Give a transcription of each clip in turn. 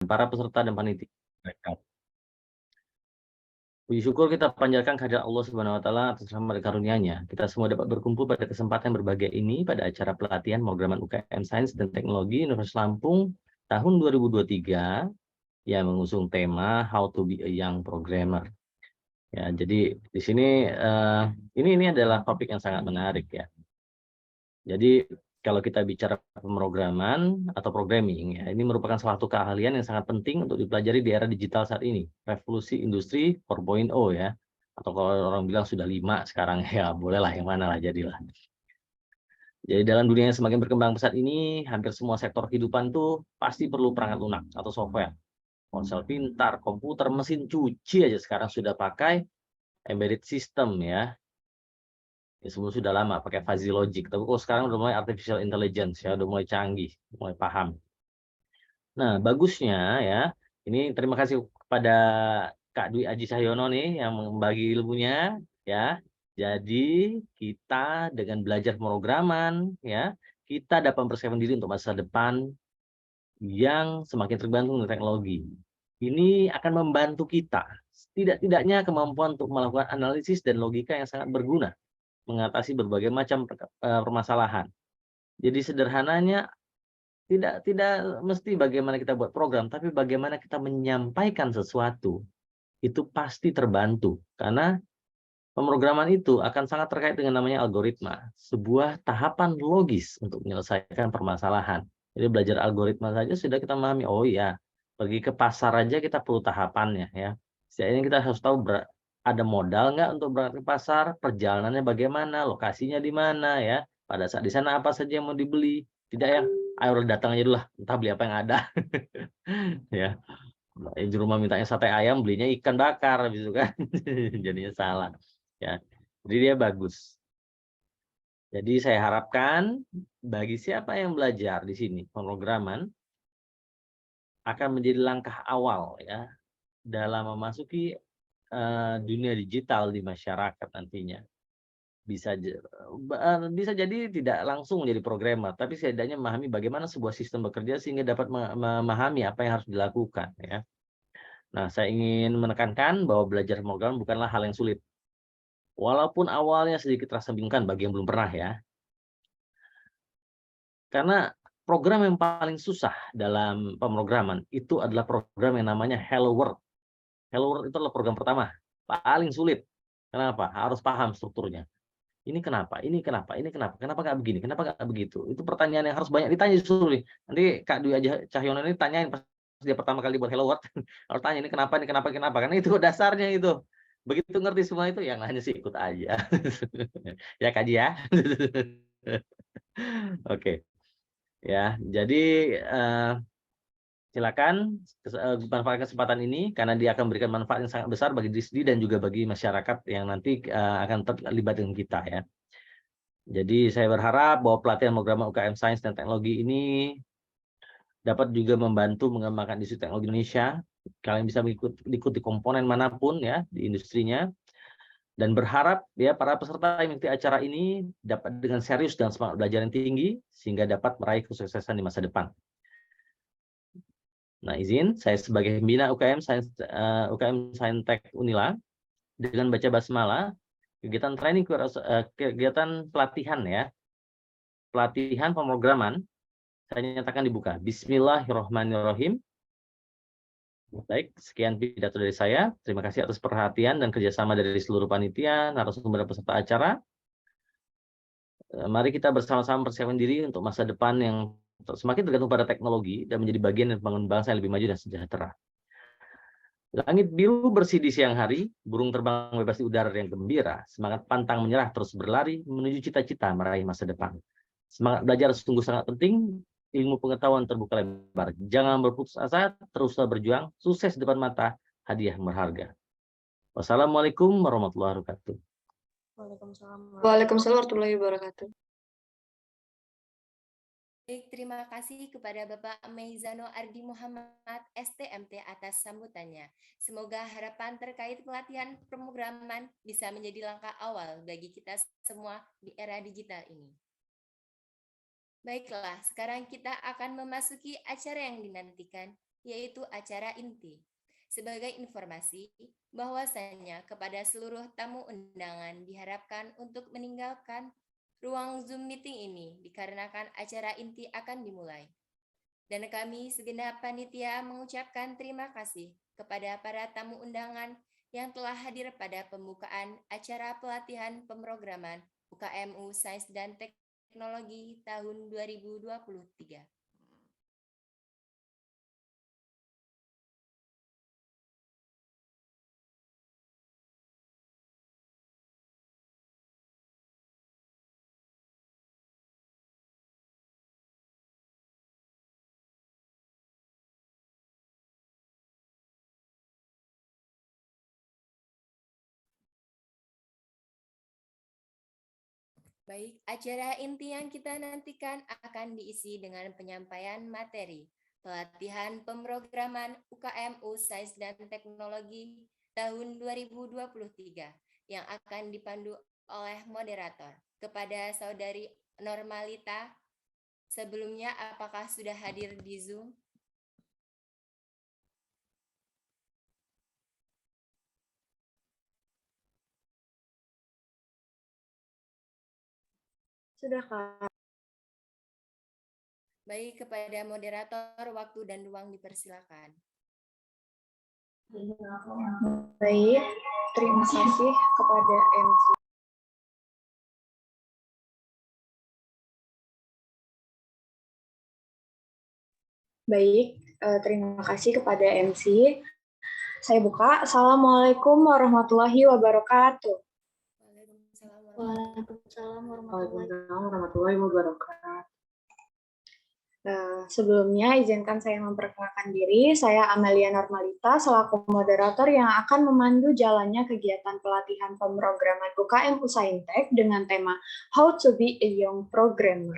para peserta dan panitia. Puji syukur kita panjatkan kehadirat Allah Subhanahu wa taala atas rahmat dan karunia-Nya. Kita semua dapat berkumpul pada kesempatan berbahagia ini pada acara pelatihan pemrograman UKM Sains dan Teknologi Universitas Lampung tahun 2023 yang mengusung tema How to be a Young Programmer. Ya, jadi di sini ini adalah topik yang sangat menarik ya. Jadi kalau kita bicara pemrograman atau programming, ya, ini merupakan salah satu keahlian yang sangat penting untuk dipelajari di era digital saat ini, revolusi industri 4.0 ya, atau kalau orang bilang sudah 5 sekarang ya, bolehlah yang mana lah jadilah. Jadi dalam dunia yang semakin berkembang pesat ini, hampir semua sektor kehidupan tuh pasti perlu perangkat lunak atau software. Ponsel pintar, komputer, mesin cuci aja sekarang sudah pakai embedded system ya. Ya, sebelum sudah lama pakai fuzzy logic, tapi kok sekarang udah mulai artificial intelligence ya, udah mulai canggih, mulai paham. Nah, bagusnya ya, ini terima kasih kepada Kak Dwi Aji Cahyono nih yang membagi ilmunya ya. Jadi kita dengan belajar pemrograman ya, kita dapat mempersiapkan diri untuk masa depan yang semakin tergantung dengan teknologi. Ini akan membantu kita, tidak-tidaknya kemampuan untuk melakukan analisis dan logika yang sangat berguna mengatasi berbagai macam permasalahan. Jadi sederhananya tidak mesti bagaimana kita buat program, tapi bagaimana kita menyampaikan sesuatu. Itu pasti terbantu karena pemrograman itu akan sangat terkait dengan namanya algoritma, sebuah tahapan logis untuk menyelesaikan permasalahan. Jadi belajar algoritma saja sudah kita memahami, oh iya, pergi ke pasar aja kita perlu tahapannya ya. Setidaknya kita harus tahu ada modal nggak untuk berangkat ke pasar, perjalanannya bagaimana, lokasinya di mana ya, pada saat di sana apa saja yang mau dibeli, tidak yang ayo datang aja dulu lah, entah beli apa yang ada. Ya, di rumah mintanya sate ayam, belinya ikan bakar gitu kan. Jadinya salah. Ya. Jadi dia bagus. Jadi saya harapkan bagi siapa yang belajar di sini pemrograman akan menjadi langkah awal ya dalam memasuki dunia digital di masyarakat nantinya. Bisa jadi tidak langsung menjadi programmer, tapi setidaknya memahami bagaimana sebuah sistem bekerja sehingga dapat memahami apa yang harus dilakukan ya. Nah, saya ingin menekankan bahwa belajar pemrograman bukanlah hal yang sulit. Walaupun awalnya sedikit terasa membingungkan bagi yang belum pernah ya. Karena program yang paling susah dalam pemrograman itu adalah program yang namanya Hello World. Hello World itu adalah program pertama, paling sulit. Kenapa? Harus paham strukturnya. Ini kenapa? Ini kenapa? Ini kenapa? Kenapa nggak begini? Kenapa nggak begitu? Itu pertanyaan yang harus banyak ditanya justru nih. Nanti Kak Dwi Aja Cahyono ini tanyain pas dia pertama kali buat Hello World, harus tanya ini kenapa, ini kenapa, kenapa? Karena itu dasarnya itu. Begitu ngerti semua itu, yang hanya sih ikut aja. Ya Kak Ji ya. Oke. Ya, jadi silakan manfaatkan kesempatan ini karena dia akan memberikan manfaat yang sangat besar bagi diri sendiri dan juga bagi masyarakat yang nanti akan terlibat dengan kita ya. Jadi saya berharap bahwa pelatihan program UKM Sains dan Teknologi ini dapat juga membantu mengembangkan industri teknologi Indonesia. Kalian bisa mengikuti komponen manapun ya di industrinya dan berharap ya para peserta yang mengikuti acara ini dapat dengan serius dan semangat belajar yang tinggi sehingga dapat meraih kesuksesan di masa depan. Nah, izin saya sebagai pembina UKM Saintek Unila dengan baca basmalah kegiatan training kegiatan pelatihan ya. Pelatihan pemrograman saya nyatakan dibuka. Bismillahirrahmanirrahim. Baik, sekian pidato dari saya. Terima kasih atas perhatian dan kerjasama dari seluruh panitia, narasumber dan peserta acara. Mari kita bersama-sama persiapkan diri untuk masa depan yang semakin tergantung pada teknologi dan menjadi bagian dari pembangunan bangsa yang lebih maju dan sejahtera. Langit biru bersih di siang hari, burung terbang bebas di udara yang gembira, semangat pantang menyerah terus berlari menuju cita-cita meraih masa depan. Semangat belajar sungguh sangat penting, ilmu pengetahuan terbuka lebar. Jangan berputus asa, teruslah berjuang, sukses di depan mata, hadiah berharga. Wassalamualaikum warahmatullahi wabarakatuh. Waalaikumsalam warahmatullahi wabarakatuh. Baik, terima kasih kepada Bapak Meizano Ardi Muhammad, STMT atas sambutannya. Semoga harapan terkait pelatihan pemrograman bisa menjadi langkah awal bagi kita semua di era digital ini. Baiklah, sekarang kita akan memasuki acara yang dinantikan, yaitu acara inti. Sebagai informasi, bahwasannya kepada seluruh tamu undangan diharapkan untuk meninggalkan ruang Zoom meeting ini dikarenakan acara inti akan dimulai. Dan kami segenap panitia mengucapkan terima kasih kepada para tamu undangan yang telah hadir pada pembukaan acara pelatihan pemrograman UKMU Sains dan Teknologi tahun 2023. Baik, acara inti yang kita nantikan akan diisi dengan penyampaian materi, pelatihan pemrograman UKMU Sains dan Teknologi tahun 2023 yang akan dipandu oleh moderator. Kepada Saudari Normalita, sebelumnya apakah sudah hadir di Zoom? Sudah, Kak. Baik, kepada moderator, waktu dan ruang dipersilakan. Baik, terima kasih kepada MC. Baik, terima kasih kepada MC. Saya buka. Assalamualaikum warahmatullahi wabarakatuh. Waalaikumsalam warahmatullahi wabarakatuh. Sebelumnya izinkan saya memperkenalkan diri. Saya Amelia Normalita selaku moderator yang akan memandu jalannya kegiatan pelatihan pemrograman UKMU Saintek dengan tema How to be a Young Programmer.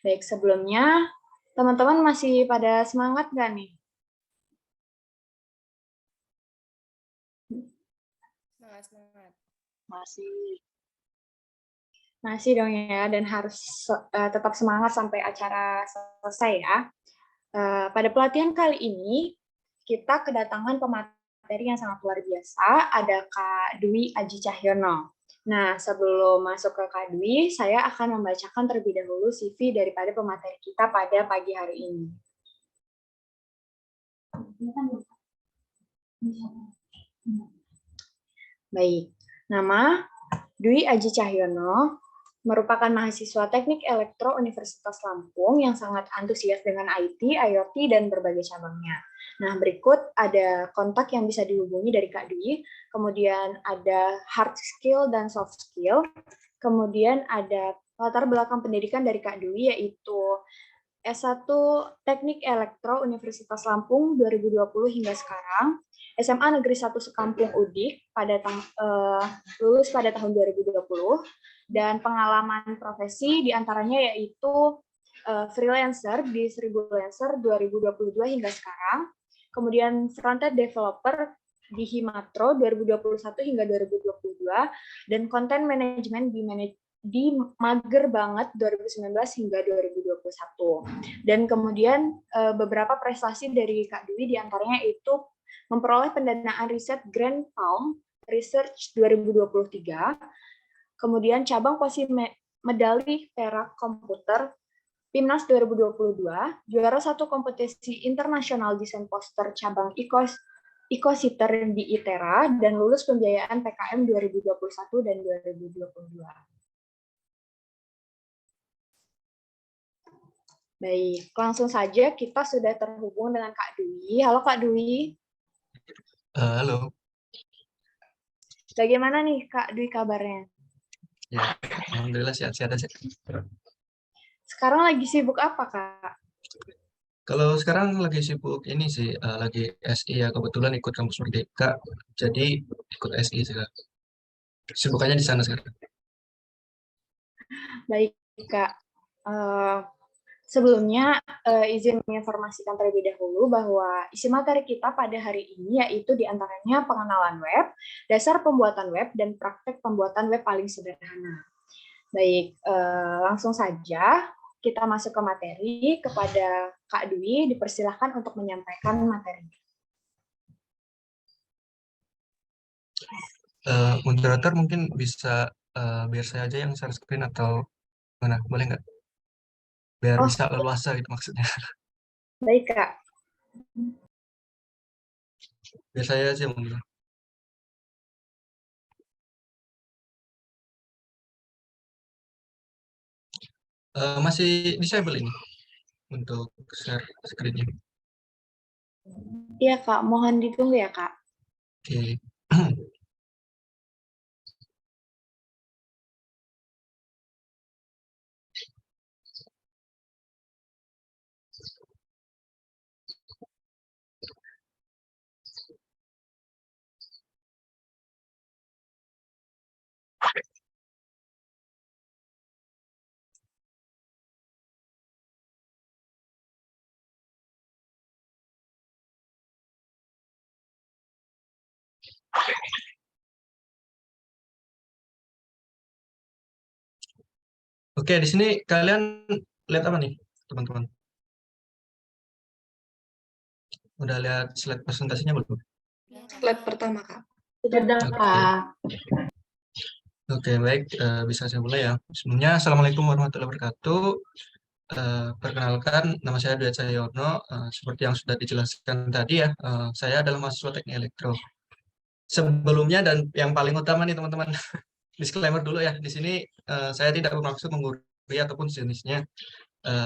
Baik, sebelumnya teman-teman masih pada semangat nggak nih? Semangat. Masih dong ya, dan harus tetap semangat sampai acara selesai ya. Pada pelatihan kali ini, kita kedatangan pemateri yang sangat luar biasa, ada Kak Dwi Aji Cahyono. Nah, sebelum masuk ke Kak Dwi, saya akan membacakan terlebih dahulu CV daripada pemateri kita pada pagi hari ini. Baik, nama Dwi Aji Cahyono, merupakan mahasiswa Teknik Elektro Universitas Lampung yang sangat antusias dengan IT, IoT, dan berbagai cabangnya. Nah, berikut ada kontak yang bisa dihubungi dari Kak Dwi, kemudian ada hard skill dan soft skill, kemudian ada latar belakang pendidikan dari Kak Dwi, yaitu S1 Teknik Elektro Universitas Lampung 2020 hingga sekarang, SMA Negeri 1 Sekampung Udik lulus pada tahun 2020, dan pengalaman profesi diantaranya yaitu freelancer di 1000 Lancer 2022 hingga sekarang, kemudian front-end developer di Himatro 2021 hingga 2022, dan content management di Mager Banget 2019 hingga 2021. Dan kemudian beberapa prestasi dari Kak Dwi diantaranya itu memperoleh pendanaan riset Grand Palm Research 2023, kemudian cabang posisi medali perak komputer PIMNAS 2022, juara 1 kompetisi internasional desain poster cabang Ecositer di ITERA, dan lulus pembiayaan PKM 2021 dan 2022. Baik, langsung saja kita sudah terhubung dengan Kak Dwi. Halo Kak Dwi. Halo. Bagaimana nih Kak Dwi kabarnya? Ya, alhamdulillah sehat-sehat aja. Sekarang lagi sibuk apa, Kak? Kalau sekarang lagi sibuk ini sih, lagi SI ya, kebetulan ikut kampus Merdeka, jadi ikut SI sekarang. Sibukannya di sana sekarang. Baik, Kak. Sebelumnya, izin menginformasikan terlebih dahulu bahwa isi materi kita pada hari ini yaitu diantaranya pengenalan web, dasar pembuatan web, dan praktek pembuatan web paling sederhana. Baik, langsung saja. kita masuk ke materi, kepada Kak Dwi dipersilahkan untuk menyampaikan materi. Moderator mungkin bisa biar saya aja yang share screen atau mana, boleh nggak? Biar bisa leluasa gitu maksudnya. Baik, Kak. Biar saya aja mungkin. Masih disable ini untuk share screen-nya. Iya, Kak. Mohon ditunggu ya, Kak. Oke. Oke, di sini kalian lihat apa nih, teman-teman? Udah lihat slide presentasinya belum? Slide pertama, Kak. Sudah, Kak. Oke, baik. Bisa saya mulai ya. Sebelumnya, Assalamualaikum warahmatullahi wabarakatuh. Perkenalkan, nama saya Dwi Cahyono. Seperti yang sudah dijelaskan tadi ya, saya adalah mahasiswa teknik elektro. Sebelumnya dan yang paling utama nih teman-teman, disclaimer dulu ya. Di sini saya tidak bermaksud menggurui ataupun jenisnya.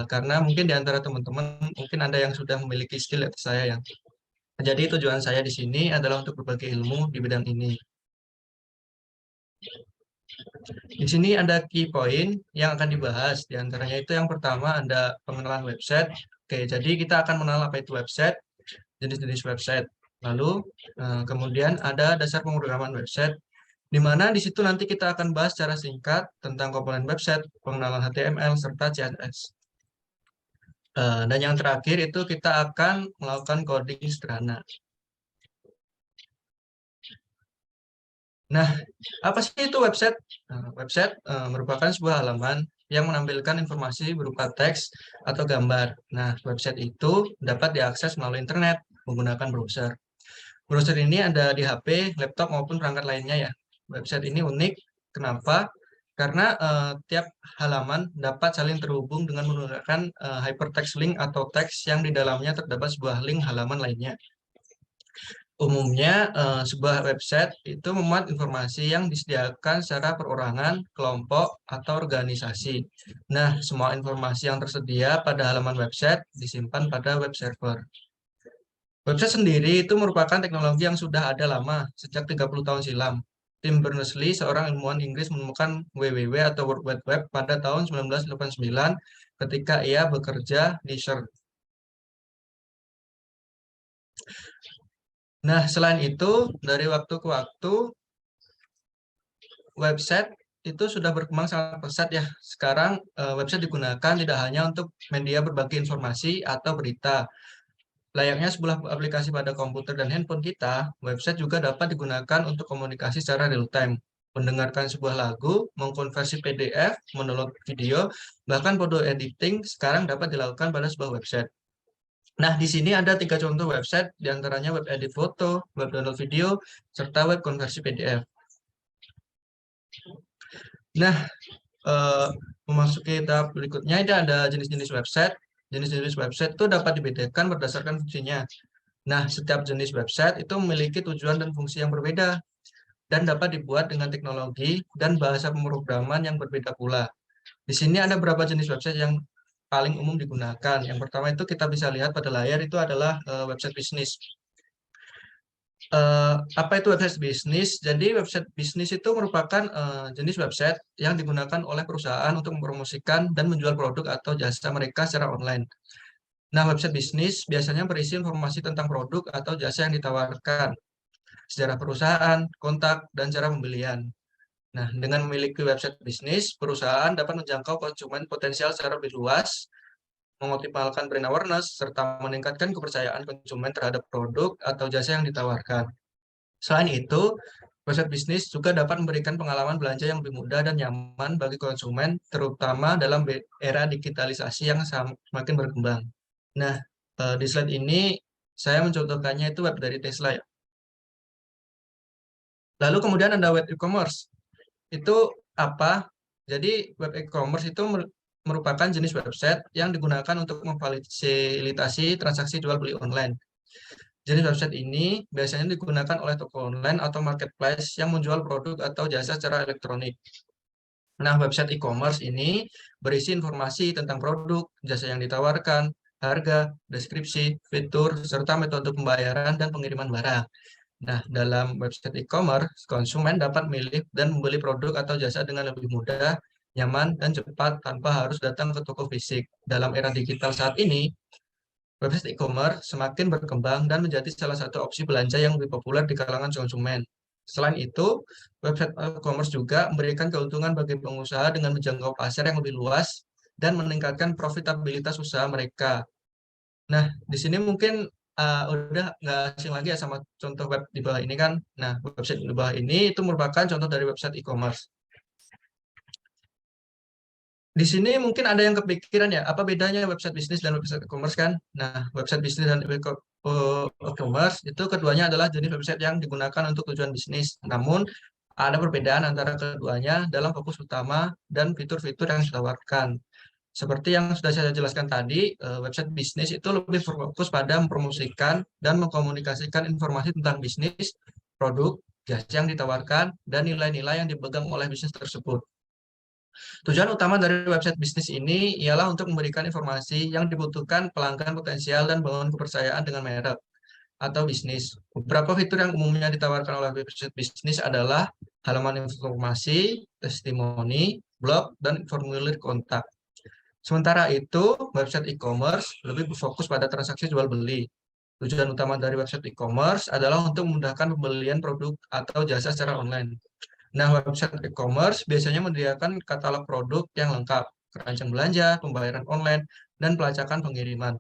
Karena mungkin di antara teman-teman mungkin ada yang sudah memiliki skill di atas saya ya. Jadi tujuan saya di sini adalah untuk berbagi ilmu di bidang ini. Di sini ada key point yang akan dibahas. Di antaranya itu yang pertama ada pengenalan website. Oke, jadi kita akan mengenal apa itu website, jenis-jenis website. Lalu kemudian ada dasar pemrograman website, di mana di situ nanti kita akan bahas secara singkat tentang komponen website, pengenalan HTML, serta CSS. Dan yang terakhir itu kita akan melakukan coding sederhana. Nah, apa sih itu website? Website merupakan sebuah halaman yang menampilkan informasi berupa teks atau gambar. Nah, website itu dapat diakses melalui internet menggunakan browser. Browser ini ada di HP, laptop maupun perangkat lainnya ya. Website ini unik. Kenapa? Karena tiap halaman dapat saling terhubung dengan menggunakan hypertext link atau teks yang di dalamnya terdapat sebuah link halaman lainnya. Umumnya, sebuah website itu memuat informasi yang disediakan secara perorangan, kelompok, atau organisasi. Nah, semua informasi yang tersedia pada halaman website disimpan pada web server. Website sendiri itu merupakan teknologi yang sudah ada lama, sejak 30 tahun silam. Tim Berners-Lee, seorang ilmuwan Inggris, menemukan WWW atau World Wide Web pada tahun 1989 ketika ia bekerja di CERN. Nah, selain itu, dari waktu ke waktu, website itu sudah berkembang sangat pesat ya. Sekarang website digunakan tidak hanya untuk media berbagi informasi atau berita. Layaknya sebuah aplikasi pada komputer dan handphone kita, website juga dapat digunakan untuk komunikasi secara real time. Mendengarkan sebuah lagu, mengkonversi PDF, mendownload video, bahkan foto editing sekarang dapat dilakukan pada sebuah website. Nah, di sini ada 3 contoh website, diantaranya web edit foto, web download video, serta web konversi PDF. Nah, memasuki tahap berikutnya, ini ada jenis-jenis website. Jenis-jenis website itu dapat dibedakan berdasarkan fungsinya. Nah, setiap jenis website itu memiliki tujuan dan fungsi yang berbeda, dan dapat dibuat dengan teknologi dan bahasa pemrograman yang berbeda pula. Di sini ada beberapa jenis website yang paling umum digunakan. Yang pertama itu kita bisa lihat pada layar itu adalah website bisnis. Apa itu website bisnis? Jadi website bisnis itu merupakan jenis website yang digunakan oleh perusahaan untuk mempromosikan dan menjual produk atau jasa mereka secara online. Nah, website bisnis biasanya berisi informasi tentang produk atau jasa yang ditawarkan, sejarah perusahaan, kontak, dan cara pembelian. Nah, dengan memiliki website bisnis, perusahaan dapat menjangkau konsumen potensial secara lebih luas, mengoptimalkan brand awareness, serta meningkatkan kepercayaan konsumen terhadap produk atau jasa yang ditawarkan. Selain itu, Website bisnis juga dapat memberikan pengalaman belanja yang lebih mudah dan nyaman bagi konsumen, terutama dalam era digitalisasi yang semakin berkembang. Nah, di slide ini saya mencontohkannya itu web dari Tesla ya. Lalu kemudian ada web e-commerce. Itu apa? Jadi web e-commerce itu merupakan jenis website yang digunakan untuk memfasilitasi transaksi jual beli online. Jenis website ini biasanya digunakan oleh toko online atau marketplace yang menjual produk atau jasa secara elektronik. Nah, website e-commerce ini berisi informasi tentang produk, jasa yang ditawarkan, harga, deskripsi, fitur, serta metode pembayaran dan pengiriman barang. Nah, dalam website e-commerce, konsumen dapat memilih dan membeli produk atau jasa dengan lebih mudah, nyaman, dan cepat tanpa harus datang ke toko fisik. Dalam era digital saat ini, website e-commerce semakin berkembang dan menjadi salah satu opsi belanja yang lebih populer di kalangan konsumen. Selain itu, website e-commerce juga memberikan keuntungan bagi pengusaha dengan menjangkau pasar yang lebih luas dan meningkatkan profitabilitas usaha mereka. Nah, di sini mungkin udah nggak asing lagi ya sama contoh web di bawah ini kan. Nah, website di bawah ini itu merupakan contoh dari website e-commerce. Di sini mungkin ada yang kepikiran ya, apa bedanya website bisnis dan website e-commerce kan? Nah, website bisnis dan e-commerce itu keduanya adalah jenis website yang digunakan untuk tujuan bisnis. Namun, ada perbedaan antara keduanya dalam fokus utama dan fitur-fitur yang ditawarkan. Seperti yang sudah saya jelaskan tadi, website bisnis itu lebih berfokus pada mempromosikan dan mengkomunikasikan informasi tentang bisnis, produk, jasa yang ditawarkan, dan nilai-nilai yang dipegang oleh bisnis tersebut. Tujuan utama dari website bisnis ini ialah untuk memberikan informasi yang dibutuhkan pelanggan potensial dan bangun kepercayaan dengan merek atau bisnis. Beberapa fitur yang umumnya ditawarkan oleh website bisnis adalah halaman informasi, testimoni, blog, dan formulir kontak. Sementara itu, website e-commerce lebih berfokus pada transaksi jual beli. Tujuan utama dari website e-commerce adalah untuk memudahkan pembelian produk atau jasa secara online. Nah, website e-commerce biasanya menyediakan katalog produk yang lengkap, keranjang belanja, pembayaran online, dan pelacakan pengiriman.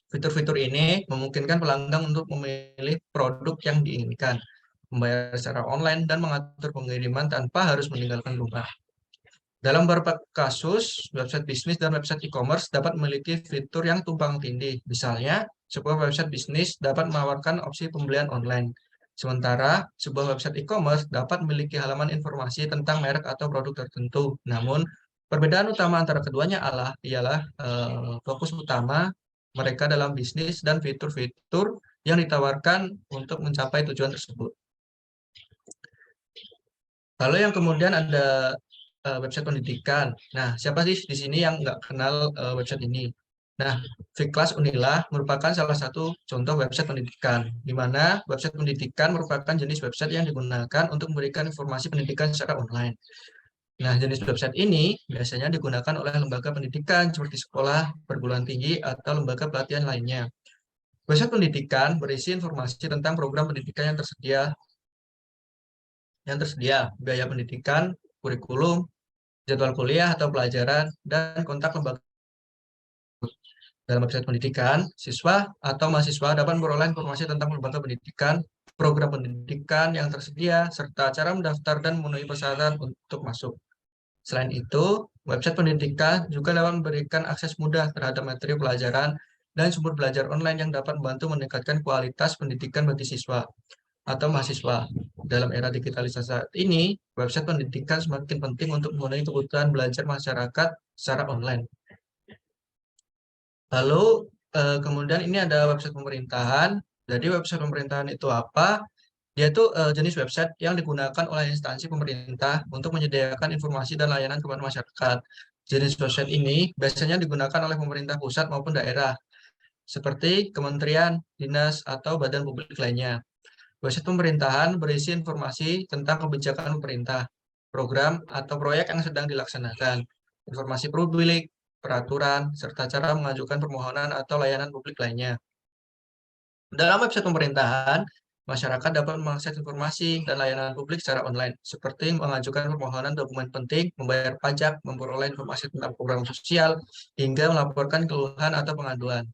Fitur-fitur ini memungkinkan pelanggan untuk memilih produk yang diinginkan, membayar secara online, dan mengatur pengiriman tanpa harus meninggalkan rumah. Dalam beberapa kasus, website bisnis dan website e-commerce dapat memiliki fitur yang tumpang tindih. Misalnya, sebuah website bisnis dapat menawarkan opsi pembelian online. Sementara, sebuah website e-commerce dapat memiliki halaman informasi tentang merek atau produk tertentu. Namun, perbedaan utama antara keduanya ialah fokus utama mereka dalam bisnis dan fitur-fitur yang ditawarkan untuk mencapai tujuan tersebut. Lalu yang kemudian ada website pendidikan. Nah, siapa sih di sini yang nggak kenal website ini? Nah, Fiklas Unila merupakan salah satu contoh website pendidikan, di mana website pendidikan merupakan jenis website yang digunakan untuk memberikan informasi pendidikan secara online. Nah, jenis website ini biasanya digunakan oleh lembaga pendidikan seperti sekolah, perguruan tinggi, atau lembaga pelatihan lainnya. Website pendidikan berisi informasi tentang program pendidikan yang tersedia, biaya pendidikan, kurikulum, jadwal kuliah atau pelajaran, dan kontak lembaga. Dalam website pendidikan, siswa atau mahasiswa dapat memperoleh informasi tentang lembaga pendidikan, program pendidikan yang tersedia, serta cara mendaftar dan memenuhi persyaratan untuk masuk. Selain itu, website pendidikan juga dapat memberikan akses mudah terhadap materi pelajaran dan sumber belajar online yang dapat membantu meningkatkan kualitas pendidikan bagi siswa atau mahasiswa. Dalam era digitalisasi saat ini, website pendidikan semakin penting untuk memenuhi kebutuhan belajar masyarakat secara online. Lalu kemudian ini ada website pemerintahan. Jadi website pemerintahan itu apa? Dia itu jenis website yang digunakan oleh instansi pemerintah untuk menyediakan informasi dan layanan kepada masyarakat. Jenis website ini biasanya digunakan oleh pemerintah pusat maupun daerah, seperti kementerian, dinas, atau badan publik lainnya. Website pemerintahan berisi informasi tentang kebijakan pemerintah, program atau proyek yang sedang dilaksanakan, informasi publik, peraturan, serta cara mengajukan permohonan atau layanan publik lainnya. Dalam website pemerintahan, masyarakat dapat mengakses informasi dan layanan publik secara online, seperti mengajukan permohonan dokumen penting, membayar pajak, memperoleh informasi tentang program sosial, hingga melaporkan keluhan atau pengaduan.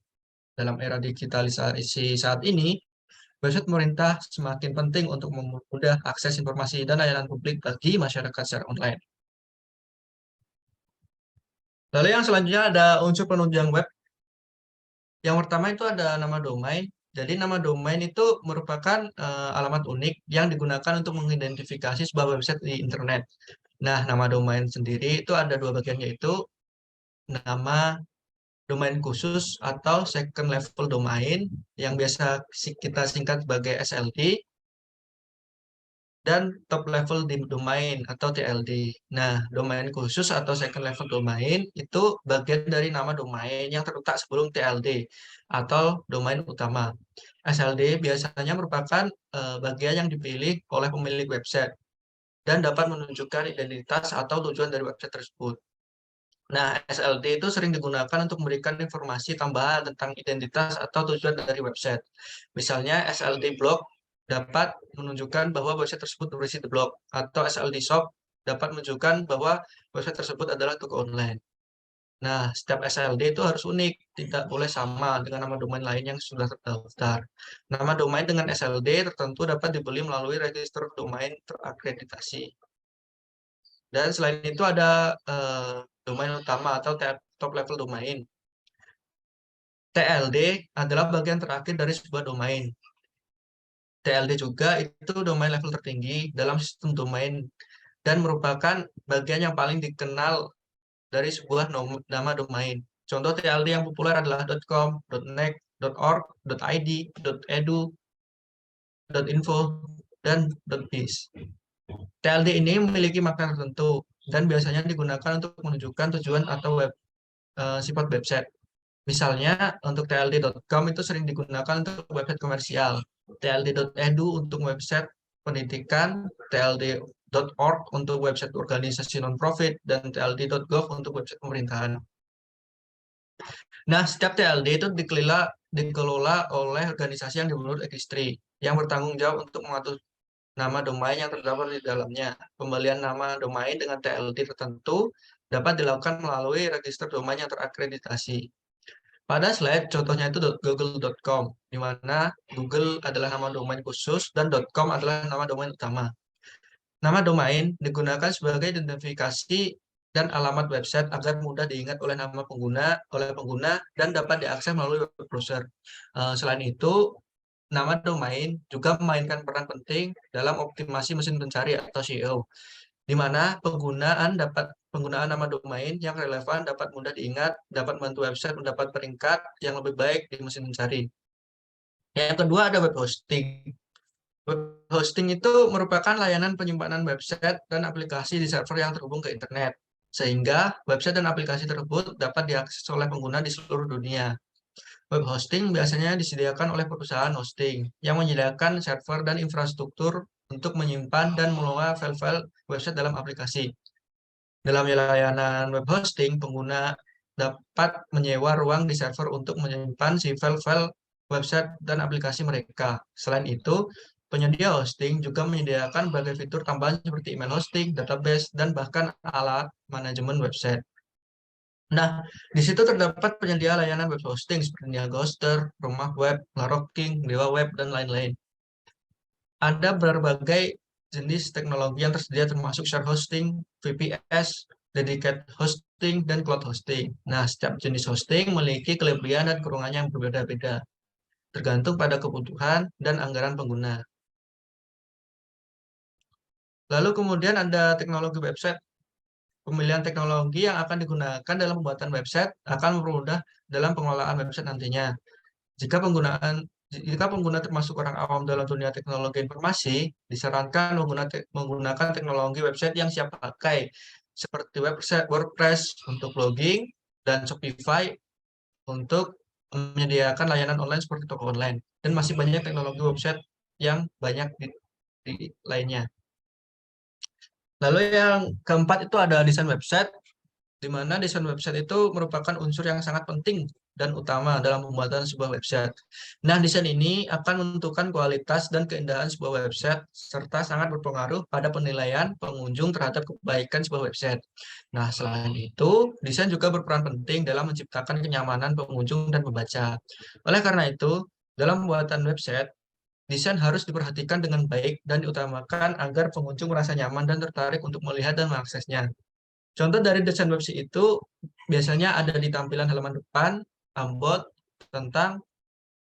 Dalam era digitalisasi saat ini, website pemerintah semakin penting untuk mempermudah akses informasi dan layanan publik bagi masyarakat secara online. Lalu yang selanjutnya ada unsur penunjang web. Yang pertama itu ada nama domain. Jadi nama domain itu merupakan alamat unik yang digunakan untuk mengidentifikasi sebuah website di internet. Nah, nama domain sendiri itu ada dua bagian, yaitu nama domain khusus atau second level domain yang biasa kita singkat sebagai SLD, dan top level domain atau TLD. Nah, domain khusus atau second level domain itu bagian dari nama domain yang terletak sebelum TLD atau domain utama. SLD biasanya merupakan bagian yang dipilih oleh pemilik website dan dapat menunjukkan identitas atau tujuan dari website tersebut. Nah, SLD itu sering digunakan untuk memberikan informasi tambahan tentang identitas atau tujuan dari website. Misalnya, SLD blog dapat menunjukkan bahwa website tersebut berisi the blog, atau SLD shop dapat menunjukkan bahwa website tersebut adalah toko online. Nah, setiap SLD itu harus unik, tidak boleh sama dengan nama domain lain yang sudah terdaftar. Nama domain dengan SLD tertentu dapat dibeli melalui register domain terakreditasi. Dan selain itu ada domain utama atau top level domain. TLD adalah bagian terakhir dari sebuah domain. TLD juga itu domain level tertinggi dalam sistem domain dan merupakan bagian yang paling dikenal dari sebuah nama domain. Contoh TLD yang populer adalah .com, .net, .org, .id, .edu, .info, dan .biz. TLD ini memiliki makna tertentu dan biasanya digunakan untuk menunjukkan tujuan atau sifat website. Misalnya, untuk tld.com itu sering digunakan untuk website komersial, tld.edu untuk website pendidikan, tld.org untuk website organisasi non-profit, dan tld.gov untuk website pemerintahan. Nah, setiap TLD itu dikelola oleh organisasi yang dibentuk registry, yang bertanggung jawab untuk mengatur nama domain yang terdapat di dalamnya. Pembelian nama domain dengan TLD tertentu dapat dilakukan melalui register domain yang terakreditasi. Pada slide, contohnya itu google.com, di mana Google adalah nama domain khusus dan .com adalah nama domain utama. Nama domain digunakan sebagai identifikasi dan alamat website agar mudah diingat oleh pengguna dan dapat diakses melalui web browser. Selain itu, nama domain juga memainkan peran penting dalam optimasi mesin pencari atau SEO, di mana penggunaan nama domain yang relevan dapat mudah diingat, dapat membantu website mendapat peringkat yang lebih baik di mesin pencari. Yang kedua ada web hosting. Web hosting itu merupakan layanan penyimpanan website dan aplikasi di server yang terhubung ke internet, sehingga website dan aplikasi tersebut dapat diakses oleh pengguna di seluruh dunia. Web hosting biasanya disediakan oleh perusahaan hosting yang menyediakan server dan infrastruktur untuk menyimpan dan mengelola file-file website dalam aplikasi. Dalam layanan web hosting, pengguna dapat menyewa ruang di server untuk menyimpan si file-file website dan aplikasi mereka. Selain itu, penyedia hosting juga menyediakan berbagai fitur tambahan seperti email hosting, database, dan bahkan alat manajemen website. Nah, di situ terdapat penyedia layanan web hosting seperti Niaga Hoster, Rumah Web, LaRocking, Dewa Web, dan lain-lain. Ada berbagai jenis teknologi yang tersedia termasuk share hosting, VPS, dedicated hosting, dan cloud hosting. Nah, setiap jenis hosting memiliki kelebihan dan kekurangannya yang berbeda-beda, tergantung pada kebutuhan dan anggaran pengguna. Lalu kemudian ada teknologi website. Pemilihan teknologi yang akan digunakan dalam pembuatan website akan mempermudah dalam pengelolaan website nantinya. Jika pengguna termasuk orang awam dalam dunia teknologi informasi, disarankan menggunakan teknologi website yang siap pakai, seperti WordPress untuk blogging dan Shopify untuk menyediakan layanan online seperti toko online. Dan masih banyak teknologi website yang banyak di lainnya. Lalu yang keempat itu ada desain website, di mana desain website itu merupakan unsur yang sangat penting dan utama dalam pembuatan sebuah website. Nah, desain ini akan menentukan kualitas dan keindahan sebuah website, serta sangat berpengaruh pada penilaian pengunjung terhadap kebaikan sebuah website. Nah, selain itu, desain juga berperan penting dalam menciptakan kenyamanan pengunjung dan pembaca. Oleh karena itu, dalam pembuatan website, desain harus diperhatikan dengan baik dan diutamakan agar pengunjung merasa nyaman dan tertarik untuk melihat dan mengaksesnya. Contoh dari desain website itu biasanya ada di tampilan halaman depan, about, tentang,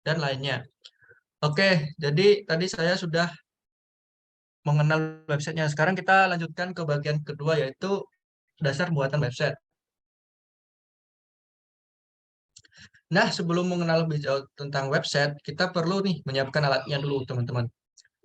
dan lainnya. Oke, jadi tadi saya sudah mengenal websitenya. Sekarang kita lanjutkan ke bagian kedua, yaitu dasar buatan website. Nah, sebelum mengenal lebih jauh tentang website, kita perlu nih menyiapkan alatnya dulu, teman-teman.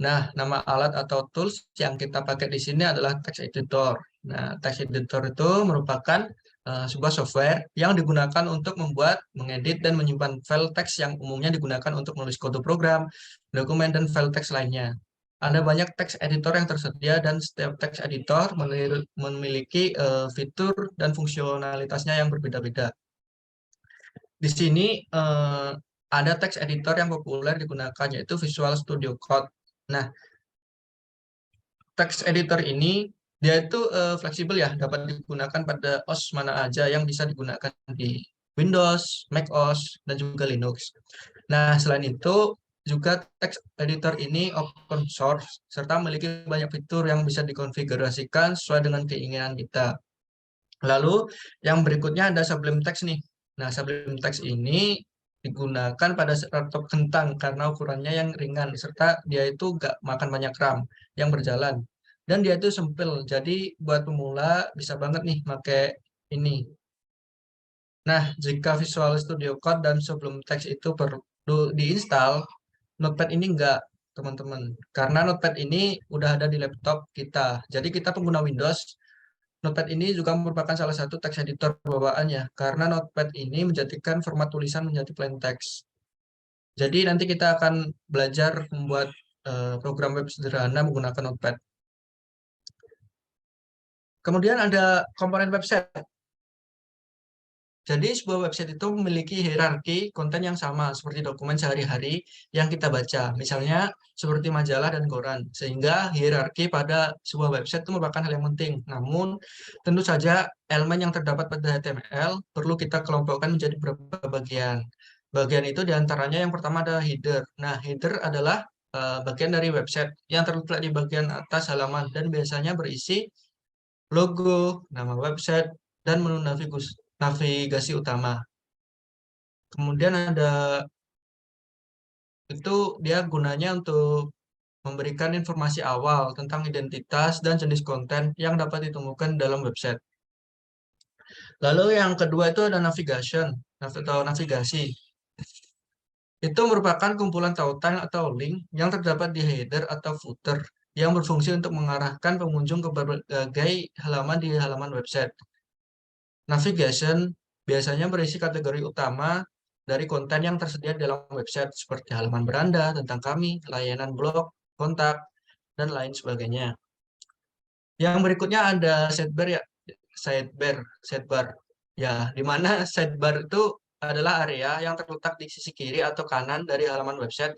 Nah, nama alat atau tools yang kita pakai di sini adalah text editor. Nah, text editor itu merupakan sebuah software yang digunakan untuk membuat, mengedit, dan menyimpan file teks yang umumnya digunakan untuk menulis kode program, dokumen, dan file teks lainnya. Ada banyak text editor yang tersedia dan setiap text editor memiliki fitur dan fungsionalitasnya yang berbeda-beda. Di sini ada text editor yang populer digunakan yaitu Visual Studio Code. Nah, text editor ini dia itu fleksibel ya, dapat digunakan pada OS mana aja yang bisa digunakan di Windows, Mac OS, dan juga Linux. Nah, selain itu juga text editor ini open source serta memiliki banyak fitur yang bisa dikonfigurasikan sesuai dengan keinginan kita. Lalu yang berikutnya ada Sublime Text nih. Nah, Sublime Text ini digunakan pada laptop kentang karena ukurannya yang ringan serta dia itu nggak makan banyak RAM yang berjalan. Dan dia itu simple, jadi buat pemula bisa banget nih pakai ini. Nah, jika Visual Studio Code dan Sublime Text itu perlu diinstal, Notepad ini enggak, teman-teman. Karena Notepad ini udah ada di laptop kita. Jadi kita pengguna Windows, Notepad ini juga merupakan salah satu text editor bawaannya, karena Notepad ini menjadikan format tulisan menjadi plain text. Jadi nanti kita akan belajar membuat program web sederhana menggunakan Notepad. Kemudian ada komponen website. Jadi sebuah website itu memiliki hierarki konten yang sama seperti dokumen sehari-hari yang kita baca, misalnya seperti majalah dan koran, sehingga hierarki pada sebuah website itu merupakan hal yang penting. Namun tentu saja elemen yang terdapat pada HTML perlu kita kelompokkan menjadi beberapa bagian. Bagian itu diantaranya yang pertama adalah header. Nah, header adalah bagian dari website yang terletak di bagian atas halaman dan biasanya berisi logo, nama website, dan menu navigasi utama. Kemudian ada itu dia gunanya untuk memberikan informasi awal tentang identitas dan jenis konten yang dapat ditemukan dalam website. Lalu yang kedua itu ada navigation atau navigasi. Itu merupakan kumpulan tautan atau link yang terdapat di header atau footer yang berfungsi untuk mengarahkan pengunjung ke berbagai halaman di halaman website. Navigation biasanya berisi kategori utama dari konten yang tersedia dalam website seperti halaman beranda tentang kami, layanan blog, kontak, dan lain sebagainya. Yang berikutnya ada sidebar ya, sidebar. Ya, di mana sidebar itu adalah area yang terletak di sisi kiri atau kanan dari halaman website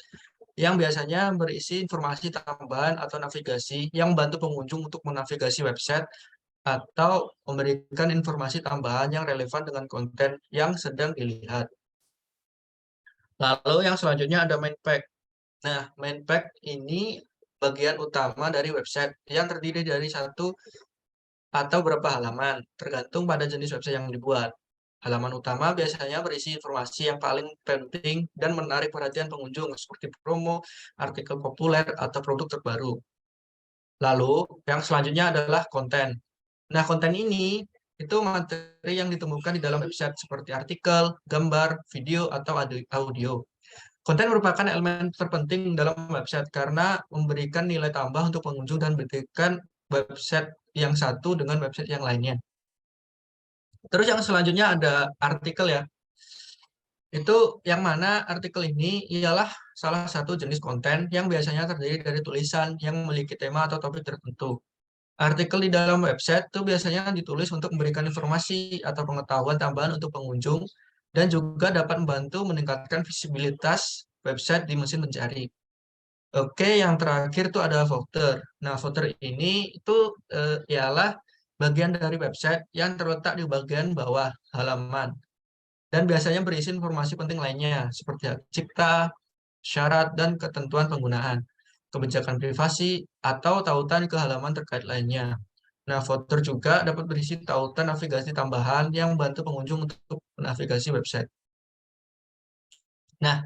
yang biasanya berisi informasi tambahan atau navigasi yang membantu pengunjung untuk menavigasi website atau memberikan informasi tambahan yang relevan dengan konten yang sedang dilihat. Lalu yang selanjutnya ada main page. Nah, main page ini bagian utama dari website yang terdiri dari satu atau beberapa halaman, tergantung pada jenis website yang dibuat. Halaman utama biasanya berisi informasi yang paling penting dan menarik perhatian pengunjung, seperti promo, artikel populer, atau produk terbaru. Lalu, yang selanjutnya adalah konten. Nah, konten ini itu materi yang ditemukan di dalam website seperti artikel, gambar, video, atau audio. Konten merupakan elemen terpenting dalam website karena memberikan nilai tambah untuk pengunjung dan memberikan website yang satu dengan website yang lainnya. Terus yang selanjutnya ada artikel ya. Itu yang mana artikel ini ialah salah satu jenis konten yang biasanya terdiri dari tulisan yang memiliki tema atau topik tertentu. Artikel di dalam website itu biasanya ditulis untuk memberikan informasi atau pengetahuan tambahan untuk pengunjung dan juga dapat membantu meningkatkan visibilitas website di mesin pencari. Oke, yang terakhir itu ada footer. Nah, footer ini itu ialah bagian dari website yang terletak di bagian bawah halaman dan biasanya berisi informasi penting lainnya seperti hak cipta, syarat dan ketentuan penggunaan, kebijakan privasi, atau tautan ke halaman terkait lainnya. Nah, footer juga dapat berisi tautan navigasi tambahan yang membantu pengunjung untuk navigasi website. Nah,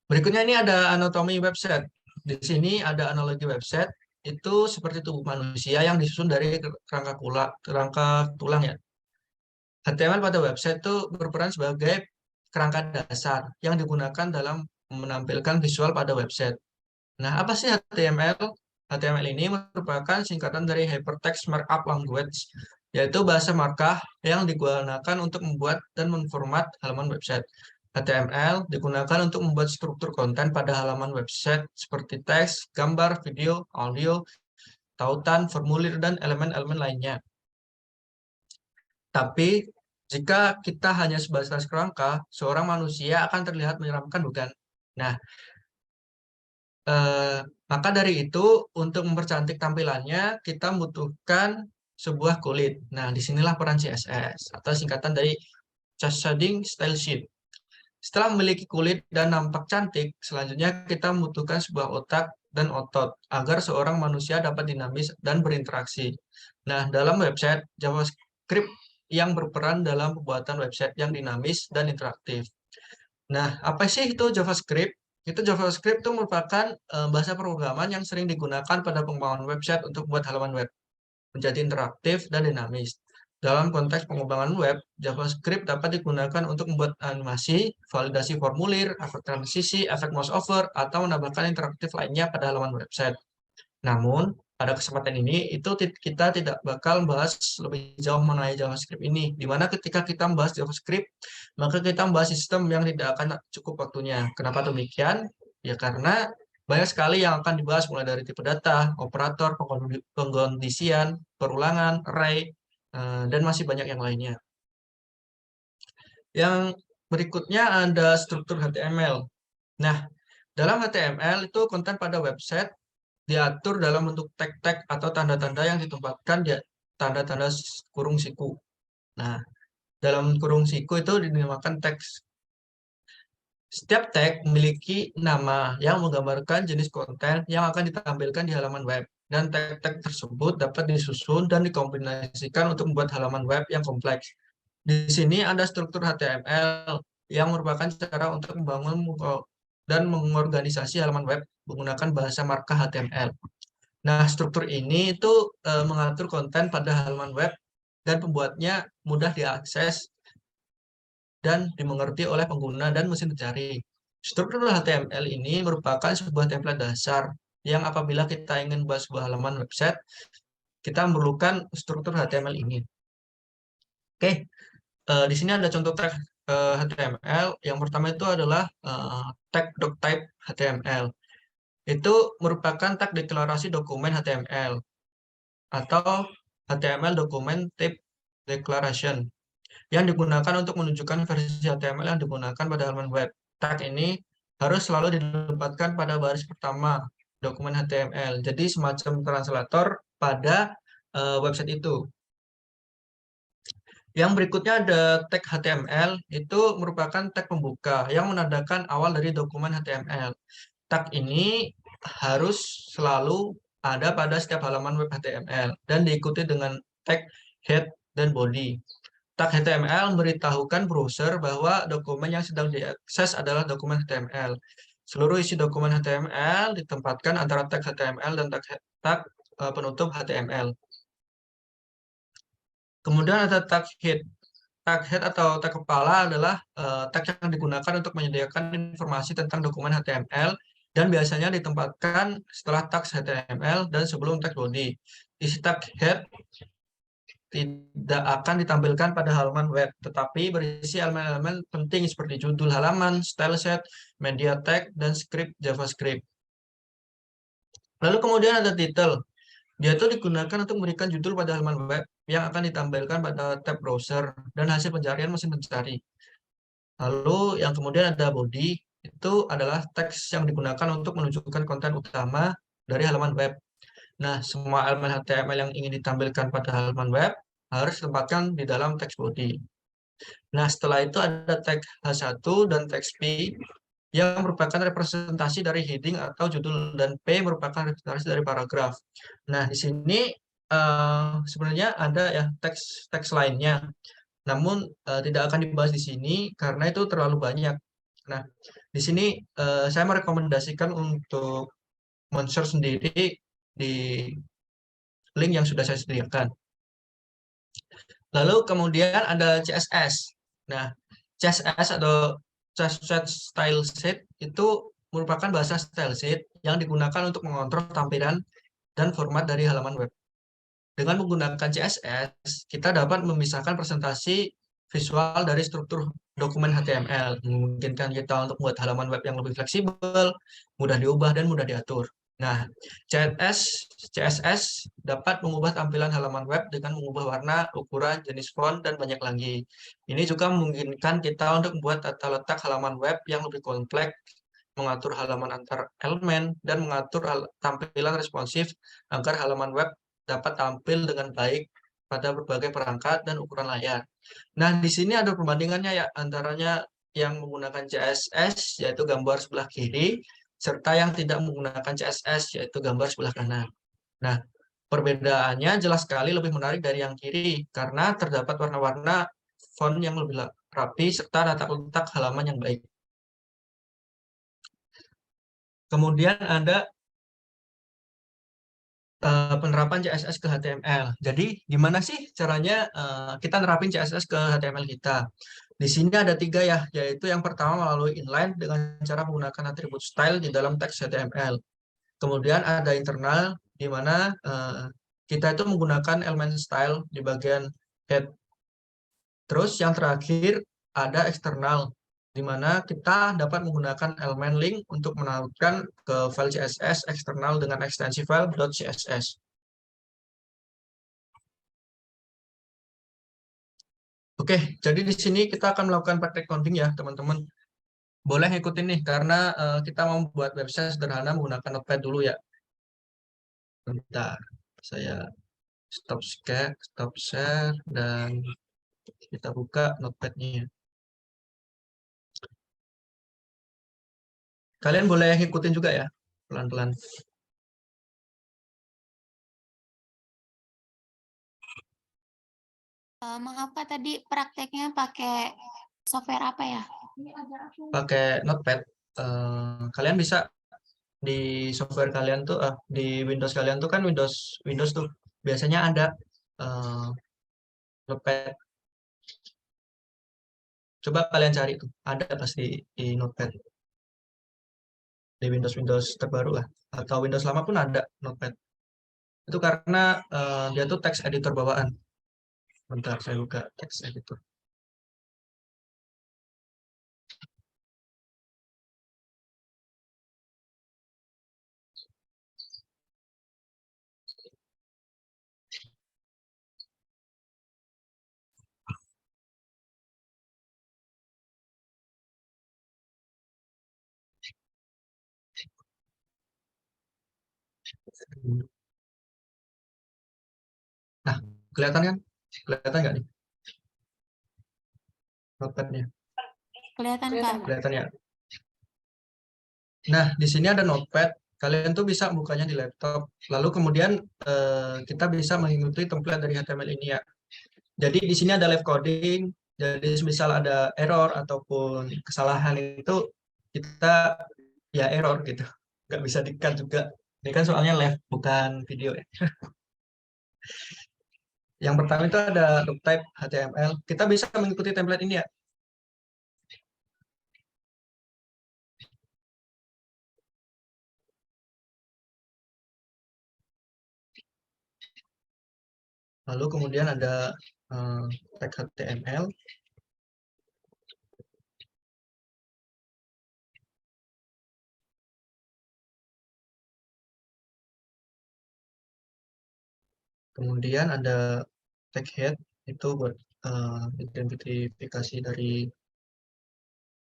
berikutnya ini ada anatomi website. Di sini ada analogi website, itu seperti tubuh manusia yang disusun dari kerangka tulang ya. HTML pada website itu berperan sebagai kerangka dasar yang digunakan dalam menampilkan visual pada website. Nah, apa sih HTML? HTML ini merupakan singkatan dari Hypertext Markup Language, yaitu bahasa markah yang digunakan untuk membuat dan memformat halaman website. HTML digunakan untuk membuat struktur konten pada halaman website seperti teks, gambar, video, audio, tautan, formulir, dan elemen-elemen lainnya. Tapi, jika kita hanya sebatas kerangka, seorang manusia akan terlihat menyeramkan, bukan? Nah, maka dari itu, untuk mempercantik tampilannya, kita membutuhkan sebuah kulit. Nah, disinilah peran CSS, atau singkatan dari Just Shading Style Sheet. Setelah memiliki kulit dan nampak cantik, selanjutnya kita membutuhkan sebuah otak dan otot, agar seorang manusia dapat dinamis dan berinteraksi. Nah, dalam website, JavaScript yang berperan dalam pembuatan website yang dinamis dan interaktif. Nah, apa sih itu JavaScript? JavaScript itu merupakan bahasa programan yang sering digunakan pada pengembangan website untuk membuat halaman web menjadi interaktif dan dinamis. Dalam konteks pengembangan web, JavaScript dapat digunakan untuk membuat animasi, validasi formulir, efek transisi, efek mouse over, atau menambahkan interaktif lainnya pada halaman website. Namun, pada kesempatan ini kita tidak bakal membahas lebih jauh mengenai JavaScript ini, di mana ketika kita membahas JavaScript, maka kita membahas sistem yang tidak akan cukup waktunya. Kenapa demikian? Ya karena banyak sekali yang akan dibahas, mulai dari tipe data, operator, pengkondisian, perulangan, array, dan masih banyak yang lainnya. Yang berikutnya ada struktur HTML. Nah, dalam HTML itu konten pada website diatur dalam bentuk tag-tag atau tanda-tanda yang ditempatkan di tanda-tanda kurung siku. Nah, dalam kurung siku itu dinamakan teks. Setiap tag memiliki nama yang menggambarkan jenis konten yang akan ditampilkan di halaman web. Dan tag-tag tersebut dapat disusun dan dikombinasikan untuk membuat halaman web yang kompleks. Di sini ada struktur HTML yang merupakan cara untuk membangun dan mengorganisasi halaman web menggunakan bahasa markah HTML. Nah, struktur ini itu mengatur konten pada halaman web dan pembuatnya mudah diakses dan dimengerti oleh pengguna dan mesin pencari. Struktur HTML ini merupakan sebuah template dasar yang apabila kita ingin membuat sebuah halaman website, kita memerlukan struktur HTML ini. Oke, di sini ada contoh tag HTML. Yang pertama itu adalah tag.type HTML. Itu merupakan tag deklarasi dokumen HTML atau HTML Document Type Declaration yang digunakan untuk menunjukkan versi HTML yang digunakan pada halaman web. Tag ini harus selalu ditempatkan pada baris pertama dokumen HTML. Jadi semacam translator pada website itu. Yang berikutnya ada tag HTML, itu merupakan tag pembuka yang menandakan awal dari dokumen HTML. Tag ini harus selalu ada pada setiap halaman web HTML dan diikuti dengan tag head dan body. Tag HTML memberitahukan browser bahwa dokumen yang sedang diakses adalah dokumen HTML. Seluruh isi dokumen HTML ditempatkan antara tag HTML dan tag penutup HTML. Kemudian ada tag head. Tag head atau tag kepala adalah tag yang digunakan untuk menyediakan informasi tentang dokumen HTML dan biasanya ditempatkan setelah tag HTML dan sebelum tag body. Isi tag head tidak akan ditampilkan pada halaman web, tetapi berisi elemen-elemen penting seperti judul halaman, style sheet, media tag, dan script JavaScript. Lalu kemudian ada title. Dia itu digunakan untuk memberikan judul pada halaman web yang akan ditampilkan pada tab browser dan hasil pencarian mesin pencari. Lalu yang kemudian ada body, itu adalah teks yang digunakan untuk menunjukkan konten utama dari halaman web. Nah, semua elemen HTML yang ingin ditampilkan pada halaman web harus ditempatkan di dalam teks body. Nah, setelah itu ada tag H1 dan teks P. yang merupakan representasi dari heading atau judul, dan P merupakan representasi dari paragraf. Nah, di sini sebenarnya ada ya teks lainnya, namun tidak akan dibahas di sini karena itu terlalu banyak. Nah, di sini saya merekomendasikan untuk men-share sendiri di link yang sudah saya sediakan. Lalu kemudian ada CSS. Nah, CSS atau CSS Style Sheet itu merupakan bahasa style sheet yang digunakan untuk mengontrol tampilan dan format dari halaman web. Dengan menggunakan CSS, kita dapat memisahkan presentasi visual dari struktur dokumen HTML, memungkinkan kita untuk membuat halaman web yang lebih fleksibel, mudah diubah, dan mudah diatur. Nah, CSS dapat mengubah tampilan halaman web dengan mengubah warna, ukuran, jenis font, dan banyak lagi. Ini juga memungkinkan kita untuk membuat tata letak halaman web yang lebih kompleks, mengatur halaman antar elemen, dan mengatur tampilan responsif agar halaman web dapat tampil dengan baik pada berbagai perangkat dan ukuran layar. Nah, di sini ada perbandingannya ya, antaranya yang menggunakan CSS, yaitu gambar sebelah kiri, serta yang tidak menggunakan CSS, yaitu gambar sebelah kanan. Nah, perbedaannya jelas sekali lebih menarik dari yang kiri, karena terdapat warna-warna font yang lebih rapi, serta tata letak halaman yang baik. Kemudian ada penerapan CSS ke HTML. Jadi, gimana sih caranya kita nerapin CSS ke HTML kita? Di sini ada 3 ya, yaitu yang pertama melalui inline dengan cara menggunakan atribut style di dalam teks HTML. Kemudian ada internal, di mana kita itu menggunakan elemen style di bagian head. Terus yang terakhir ada eksternal, di mana kita dapat menggunakan elemen link untuk menautkan ke file CSS eksternal dengan ekstensi file .css. Oke, jadi di sini kita akan melakukan praktek coding ya, teman-teman. Boleh ikutin nih, karena kita mau buat website sederhana menggunakan Notepad dulu ya. Bentar, saya stop share, dan kita buka Notepad-nya. Kalian boleh ikutin juga ya, pelan-pelan. Maaf Pak, tadi prakteknya pakai software apa ya? Pakai Notepad. Kalian bisa di software kalian tuh, di Windows kalian tuh kan Windows tuh biasanya ada Notepad. Coba kalian cari tuh, ada pasti di Notepad. Di Windows terbaru lah, atau Windows lama pun ada Notepad. Itu karena dia tuh text editor bawaan. Bentar, saya buka text editor. Nah, kelihatan kan? Kelihatan nggak nih Notepad-nya? Kelihatan Kak. Kelihatan ya? Nah, di sini ada Notepad. Kalian tuh bisa bukanya di laptop. Lalu kemudian kita bisa mengikuti template dari HTML ini ya. Jadi di sini ada live coding. Jadi misal ada error ataupun kesalahan itu kita ya error gitu. Nggak bisa di-cut juga. Ini kan soalnya live, bukan video ya. Yang pertama itu ada type HTML. Kita bisa mengikuti template ini ya. Lalu kemudian ada tag HTML. Kemudian ada tag head, itu buat identifikasi dari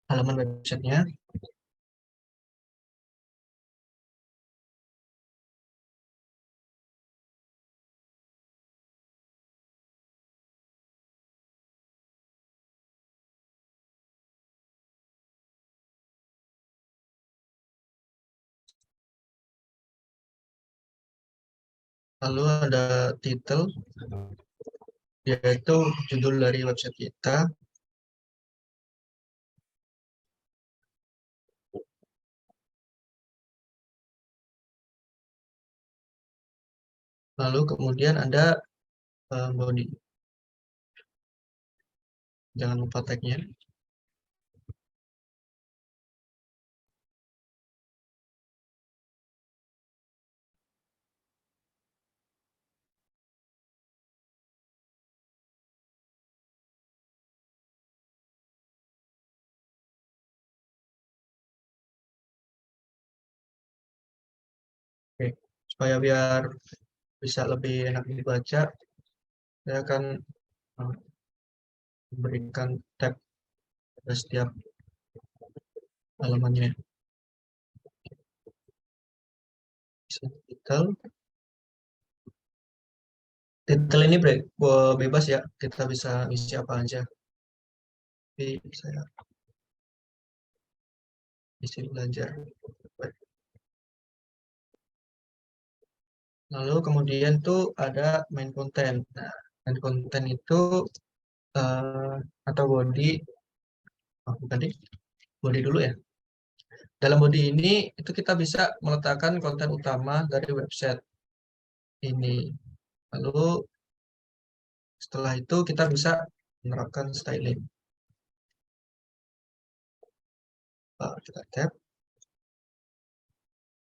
halaman websitenya. Lalu ada title, yaitu judul dari website kita. Lalu kemudian ada body. Jangan lupa tag-nya. Oke, supaya biar bisa lebih enak dibaca, saya akan memberikan tag pada setiap halamannya. Title. Title ini bebas ya, kita bisa isi apa aja. Tapi saya isi belajar. Lalu kemudian tuh ada main content. Nah, main content itu atau body, tadi body dulu ya. Dalam body ini itu kita bisa meletakkan konten utama dari website ini. Lalu setelah itu kita bisa menerapkan styling. Kita tab.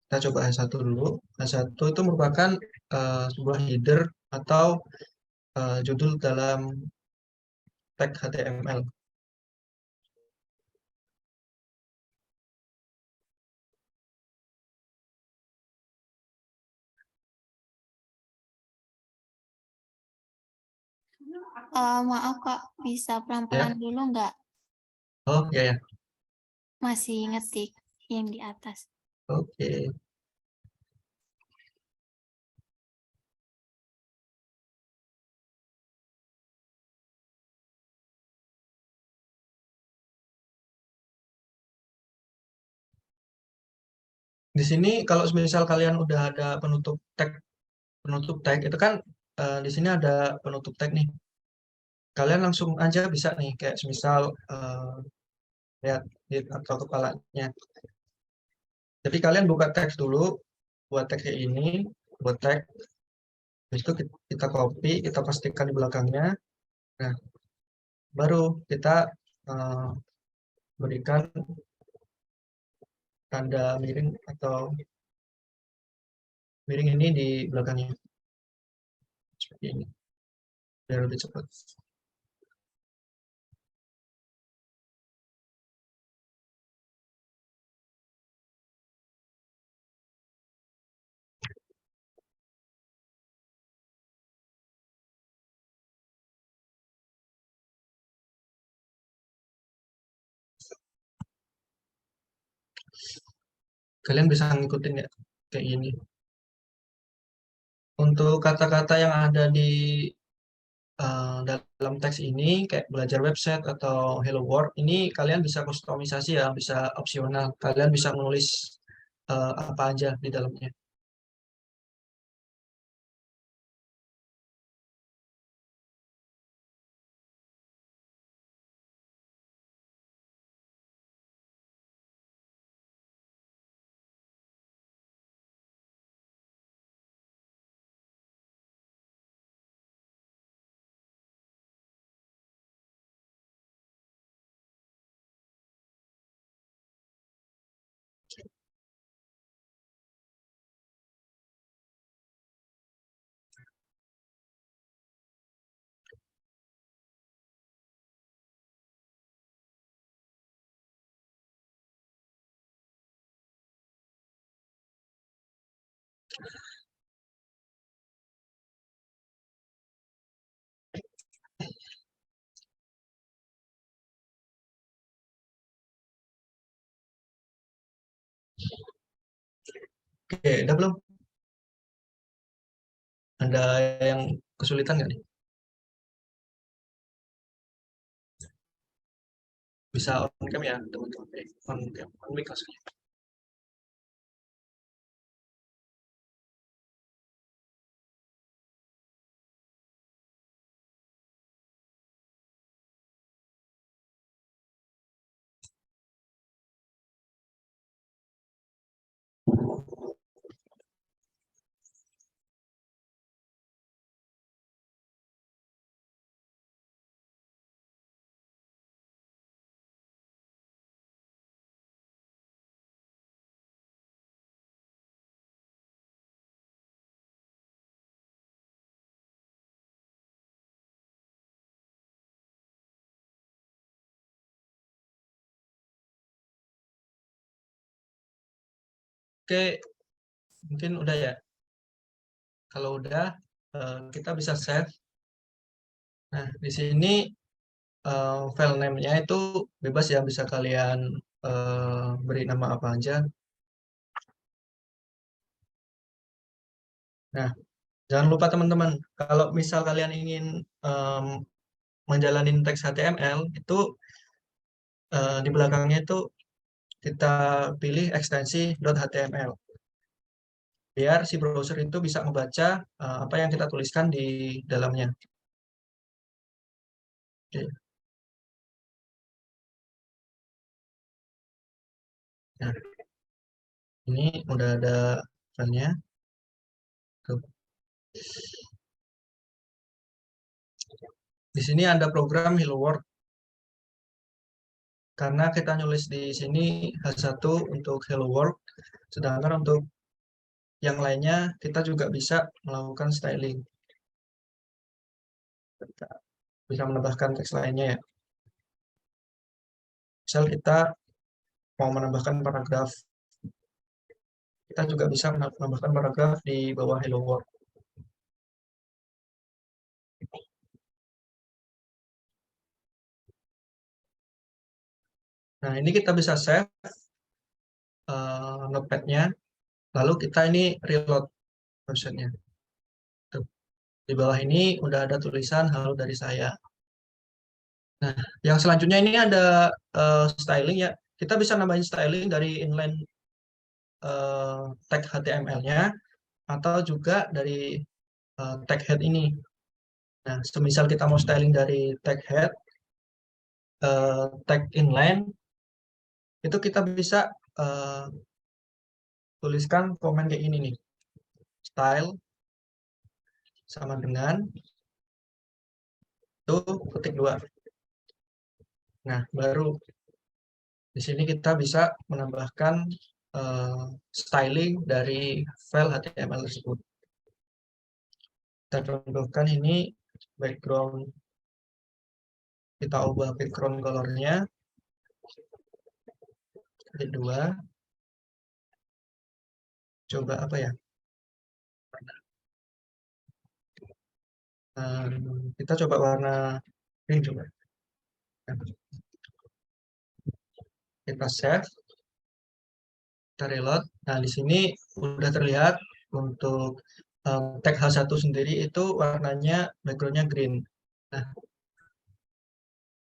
Kita coba H1 dulu. H1 itu merupakan sebuah header atau judul dalam tag HTML. Maaf Kak, bisa pelan-pelan dulu nggak? Oh ya ya. Masih ngetik yang di atas. Oke. Di sini kalau misal kalian udah ada penutup tag itu kan di sini ada penutup tag nih. Kalian langsung aja bisa nih kayak misal lihat atau kepalanya. Jadi kalian buka teks dulu, buat tag kayak ini, buat tag. Habis itu kita copy, kita pastikan di belakangnya. Nah, baru kita berikan tanda miring atau miring ini di belakangnya. Seperti ini. Biar lebih cepat. Kalian bisa ngikutin ya, kayak gini. Untuk kata-kata yang ada di dalam teks ini, kayak belajar website atau hello world, ini kalian bisa kustomisasi ya, bisa opsional. Kalian bisa menulis apa aja di dalamnya. Oke, udah belum? Ada yang kesulitan nggak nih? Bisa on cam ya, teman-teman. On cam, on mic maksudnya. Oke, mungkin udah ya. Kalau udah, kita bisa save. Nah, di sini file name-nya itu bebas ya, bisa kalian beri nama apa aja. Nah, jangan lupa teman-teman, kalau misal kalian ingin menjalani teks HTML, itu di belakangnya itu kita pilih ekstensi .html. Biar si browser itu bisa membaca apa yang kita tuliskan di dalamnya. Oke. Nah, ini udah ada filenya. Tuh. Di sini ada program Hello World. Karena kita nulis di sini H1 untuk Hello World, sedangkan untuk yang lainnya kita juga bisa melakukan styling. Kita bisa menambahkan teks lainnya ya. Misal kita mau menambahkan paragraf, kita juga bisa menambahkan paragraf di bawah Hello World. Nah, ini kita bisa save notepad-nya, lalu kita ini reload website-nya. Di bawah ini udah ada tulisan halo dari saya. Nah, yang selanjutnya ini ada styling ya. Kita bisa nambahin styling dari inline tag HTML-nya atau juga dari tag head ini. Nah, semisal kita mau styling dari tag head, tag inline, itu kita bisa tuliskan komen kayak ini nih. Style sama dengan itu ketik 2. Nah, baru di sini kita bisa menambahkan styling dari file HTML tersebut. Kita contohkan ini background, kita ubah background color-nya ketik 2. Coba apa ya? Kita coba warna green coba. Kita save, kita reload. Nah, di sini udah terlihat untuk tag H1 sendiri itu warnanya backgroundnya green. Nah,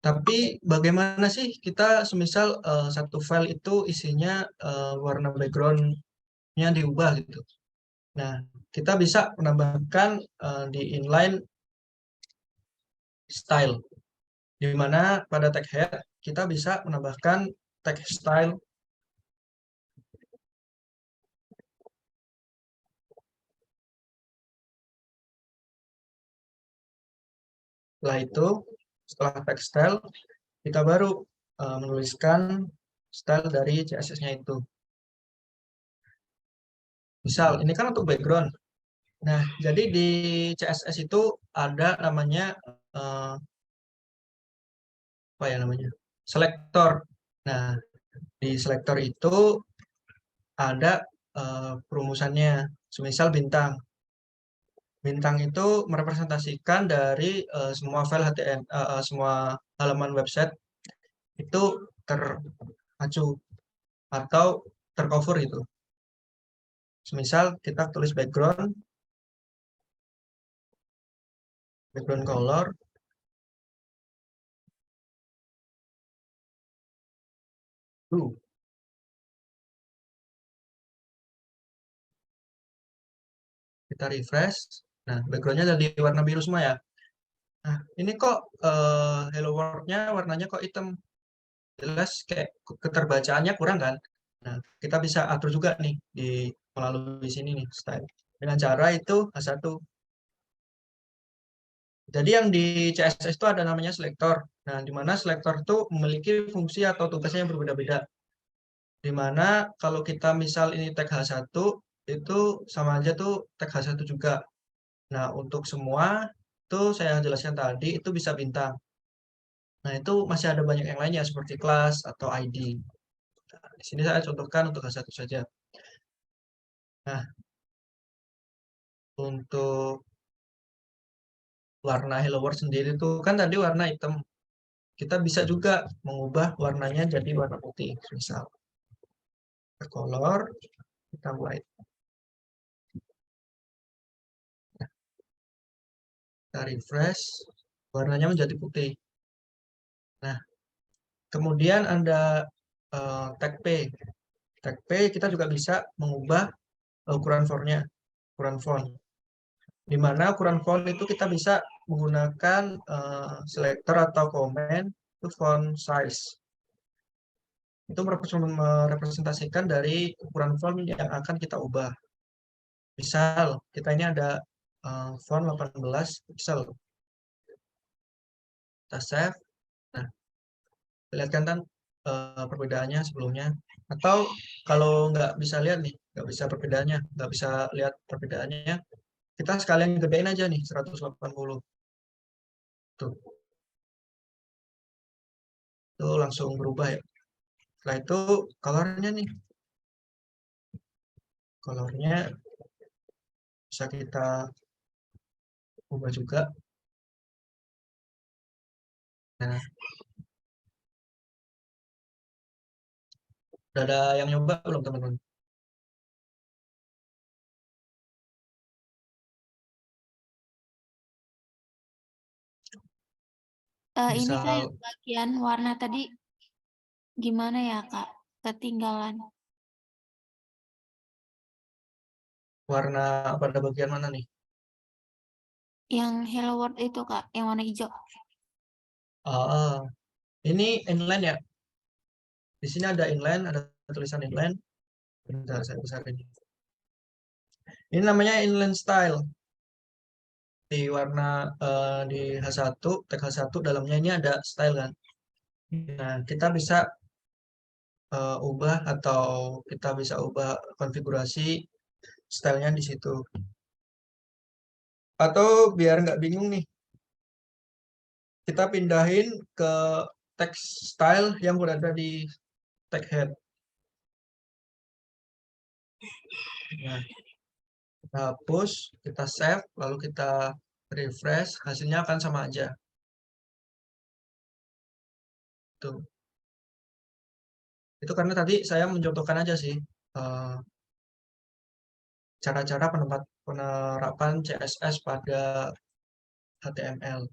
tapi bagaimana sih kita semisal satu file itu isinya warna backgroundnya diubah gitu. Nah, kita bisa menambahkan di inline style, di mana pada tag head kita bisa menambahkan tag style. Setelah itu, setelah tag style, kita baru menuliskan style dari CSS-nya itu. Misal, ini kan untuk background. Nah, jadi di CSS itu ada namanya apa ya namanya? Selektor. Nah, di selektor itu ada perumusannya, semisal bintang. Bintang itu merepresentasikan dari semua file HTML, semua halaman website itu terpacu atau tercover itu. Semisal kita tulis background color, blue. Kita refresh. Nah, backgroundnya jadi warna biru semua ya. Nah, ini kok Hello World-nya warnanya kok hitam. Jelas kayak keterbacaannya kurang kan. Nah, kita bisa atur juga nih di melalui sini nih style. Dengan cara itu H1. Jadi yang di CSS itu ada namanya selektor. Nah, di mana selektor itu memiliki fungsi atau tugasnya yang berbeda-beda. Di mana kalau kita misal ini tag H1, itu sama aja tuh tag H1 juga. Nah, untuk semua itu saya jelaskan tadi, itu bisa bintang. Nah, itu masih ada banyak yang lainnya seperti kelas atau ID. Nah, di sini saya contohkan untuk H1 saja. Nah, untuk warna Hello World sendiri itu kan tadi warna hitam. Kita bisa juga mengubah warnanya jadi warna putih. Misal, kita color, kita white. Kita refresh, warnanya menjadi putih. Nah, kemudian ada tag P. Tag P kita juga bisa mengubah ukuran fontnya, ukuran font. Di mana ukuran font itu kita bisa menggunakan selector atau komen itu font size. Itu merepresentasikan dari ukuran font yang akan kita ubah. Misal, kita ini ada font 18 pixel. Kita save. Nah, lihat kan perbedaannya sebelumnya. Atau kalau nggak bisa lihat nih, nggak bisa perbedaannya, nggak bisa lihat perbedaannya, kita sekalian gedein aja nih 180. Tuh, itu langsung berubah ya. Setelah itu colornya nih, colornya bisa kita ubah juga. Nah, udah ada yang nyoba belum teman-teman? Ini Kak, Misal yang bagian warna tadi gimana ya Kak? Ketinggalan. warna pada bagian mana nih? Yang Hello World itu Kak, yang warna hijau. Ah, ini inline ya. Di sini ada inline, ada tulisan inline. Bentar, saya besarin. Ini namanya inline style. Di warna di H1, tag H1 dalamnya ini ada style kan. Nah, kita bisa ubah atau kita bisa ubah konfigurasi stylenya di situ. Atau biar nggak bingung nih, kita pindahin ke text style yang berada di tag head. Nah, kita hapus, kita save, lalu kita refresh, hasilnya akan sama aja. Tuh. Itu karena tadi saya mencontohkan aja sih cara-cara penerapan CSS pada HTML.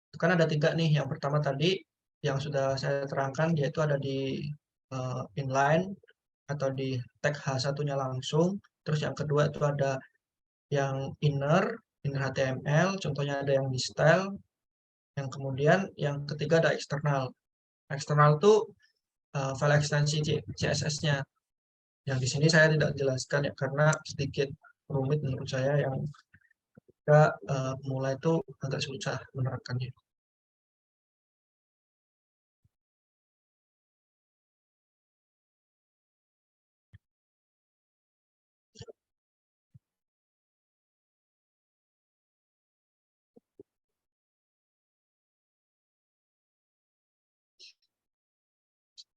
Itu kan ada 3 nih. Yang pertama tadi yang sudah saya terangkan yaitu ada di inline atau di tag H1-nya langsung. Terus yang kedua itu ada yang inner HTML, contohnya ada yang di style. Yang kemudian yang ketiga ada eksternal. Eksternal itu file ekstensi CSS-nya. Yang di sini saya tidak jelaskan ya karena sedikit rumit menurut saya yang kita mulai itu agak susah menerapkannya.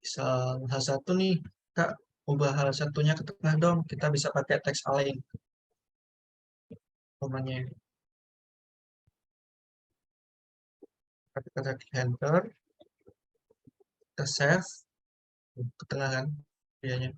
Misal H1 nih, Kak, ubah H1-nya ke tengah dong. Kita bisa pakai text align. Namanya. Kita klik enter, kita save, ke tengah kan, dianya.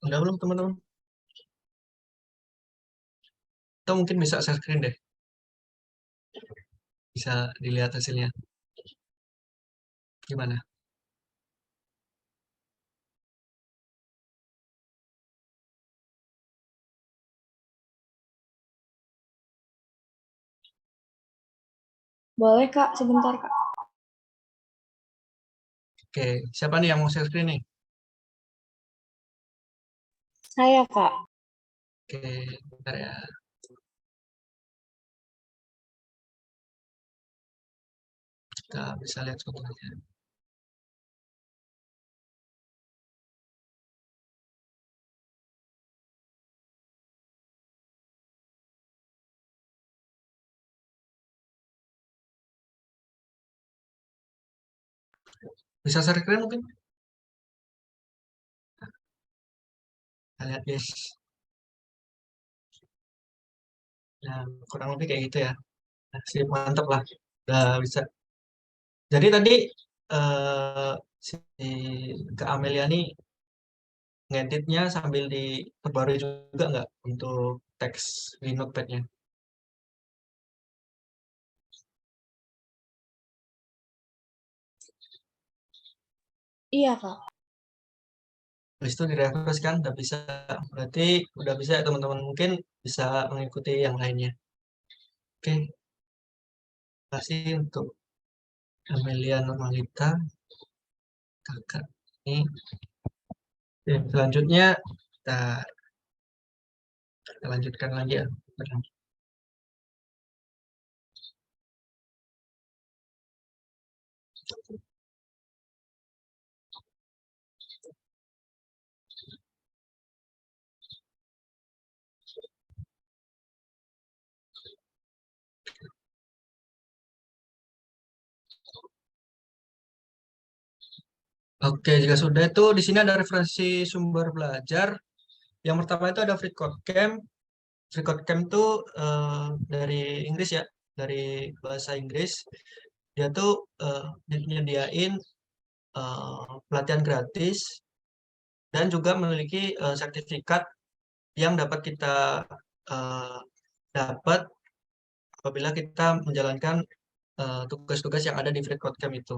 Udah belum teman-teman? Atau mungkin bisa share screen deh. Bisa dilihat hasilnya. Gimana? Boleh, Kak. Sebentar, Kak. Oke, siapa nih yang mau share screen nih? Saya, Kak. Oke, bentar ya. Kita bisa lihat contohnya. Bisa share screen mungkin? Kita lihat guys. Nah, kurang lebih kayak gitu ya. Nah, sip, mantap lah. Udah bisa. Jadi tadi si Kak Amelia nih ngeditnya sambil diperbarui juga nggak untuk teks di notepad-nya? Iya, Kak. Habis itu direfresh kan udah bisa. Berarti udah bisa ya teman-teman, mungkin bisa mengikuti yang lainnya. Oke, terima kasih untuk Amelia Normalita, kakak. Ini oke, selanjutnya kita lanjutkan lagi ya. Oke, jika sudah itu di sini ada referensi sumber belajar. Yang pertama itu ada FreeCodeCamp. FreeCodeCamp itu dari Inggris ya, dari bahasa Inggris. Dia tuh nyediain pelatihan gratis dan juga memiliki sertifikat yang dapat kita eh, dapat apabila kita menjalankan tugas-tugas yang ada di FreeCodeCamp itu,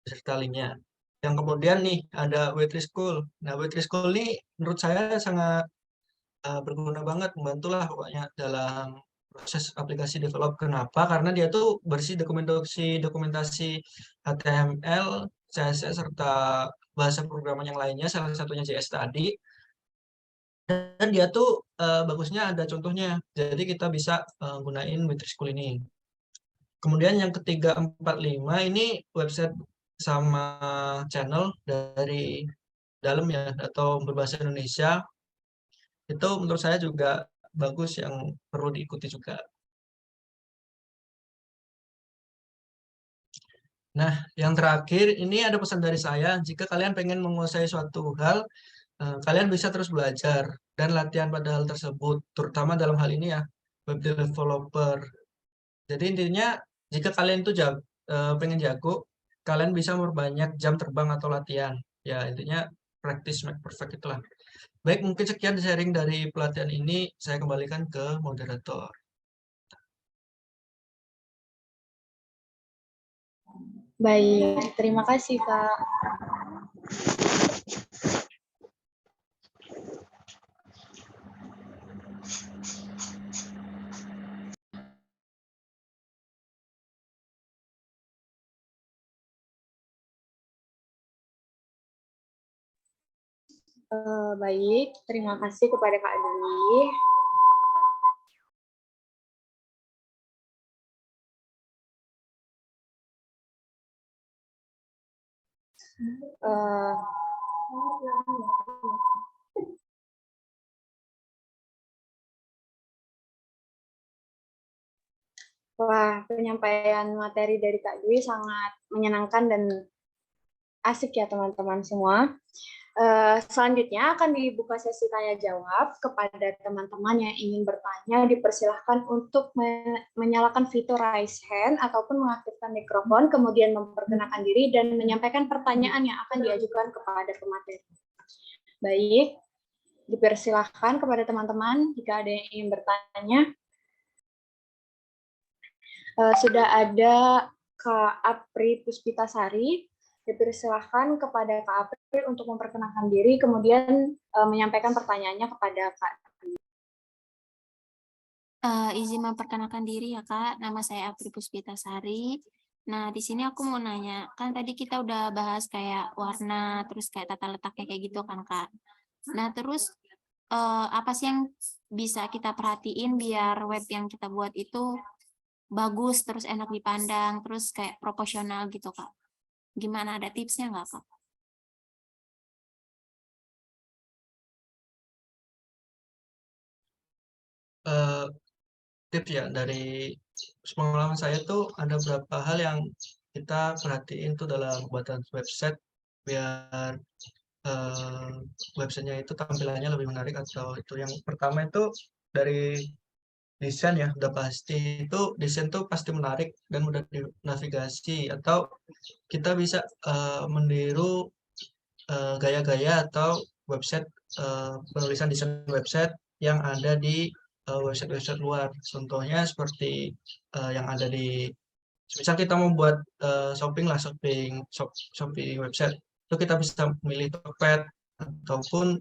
beserta linknya. Yang kemudian nih ada Waitress School. Nah, Waitress School ini menurut saya sangat berguna banget, membantulah pokoknya dalam proses aplikasi develop. Kenapa? Karena dia tuh bersih dokumentasi HTML, CSS, serta bahasa programan yang lainnya, salah satunya JS tadi. Dan dia tuh bagusnya ada contohnya, jadi kita bisa gunain Waitress School ini. Kemudian yang ketiga, 4, 5, ini website sama channel dari dalam ya, atau berbahasa Indonesia. Itu menurut saya juga bagus, yang perlu diikuti juga. Nah, yang terakhir ini ada pesan dari saya, jika kalian pengen menguasai suatu hal, kalian bisa terus belajar dan latihan pada hal tersebut, terutama dalam hal ini ya, web developer. Jadi intinya, jika kalian tuh pengen jago, kalian bisa memperbanyak jam terbang atau latihan. Ya, intinya practice make perfect itulah. Baik, mungkin sekian sharing dari pelatihan ini, saya kembalikan ke moderator. Baik, terima kasih, Kak. Baik, terima kasih kepada Kak Dwi. Wah, penyampaian materi dari Kak Dwi sangat menyenangkan dan asik ya teman-teman semua. Selanjutnya akan dibuka sesi tanya jawab. Kepada teman-teman yang ingin bertanya, dipersilahkan untuk menyalakan fitur raise hand ataupun mengaktifkan mikrofon, kemudian memperkenalkan diri dan menyampaikan pertanyaan yang akan diajukan kepada pemateri. Baik, Dipersilahkan kepada teman-teman jika ada yang ingin bertanya. Sudah ada Kak Apri Puspitasari. Dipersilahkan kepada Kak Apri untuk memperkenalkan diri, kemudian menyampaikan pertanyaannya kepada Kak. Izin memperkenalkan diri ya Kak, nama saya Apri Puspitasari. Nah, di sini aku mau nanya, kan tadi kita udah bahas kayak warna, terus kayak tata letaknya kayak gitu kan Kak. Nah, terus apa sih yang bisa kita perhatiin biar web yang kita buat itu bagus, terus enak dipandang, terus kayak proporsional gitu Kak. Gimana, ada tipsnya nggak Kak? Tips ya dari pengalaman saya tuh ada beberapa hal yang kita perhatiin tuh dalam pembuatan website biar websitenya itu tampilannya lebih menarik. Atau itu yang pertama itu dari desain ya, udah pasti itu desain tuh pasti menarik dan mudah dinavigasi, atau kita bisa meniru gaya-gaya atau website penulisan desain website yang ada di website-website luar. Contohnya seperti yang ada di, misal kita mau buat shopping lah, shopping website, itu kita bisa memilih Tokped ataupun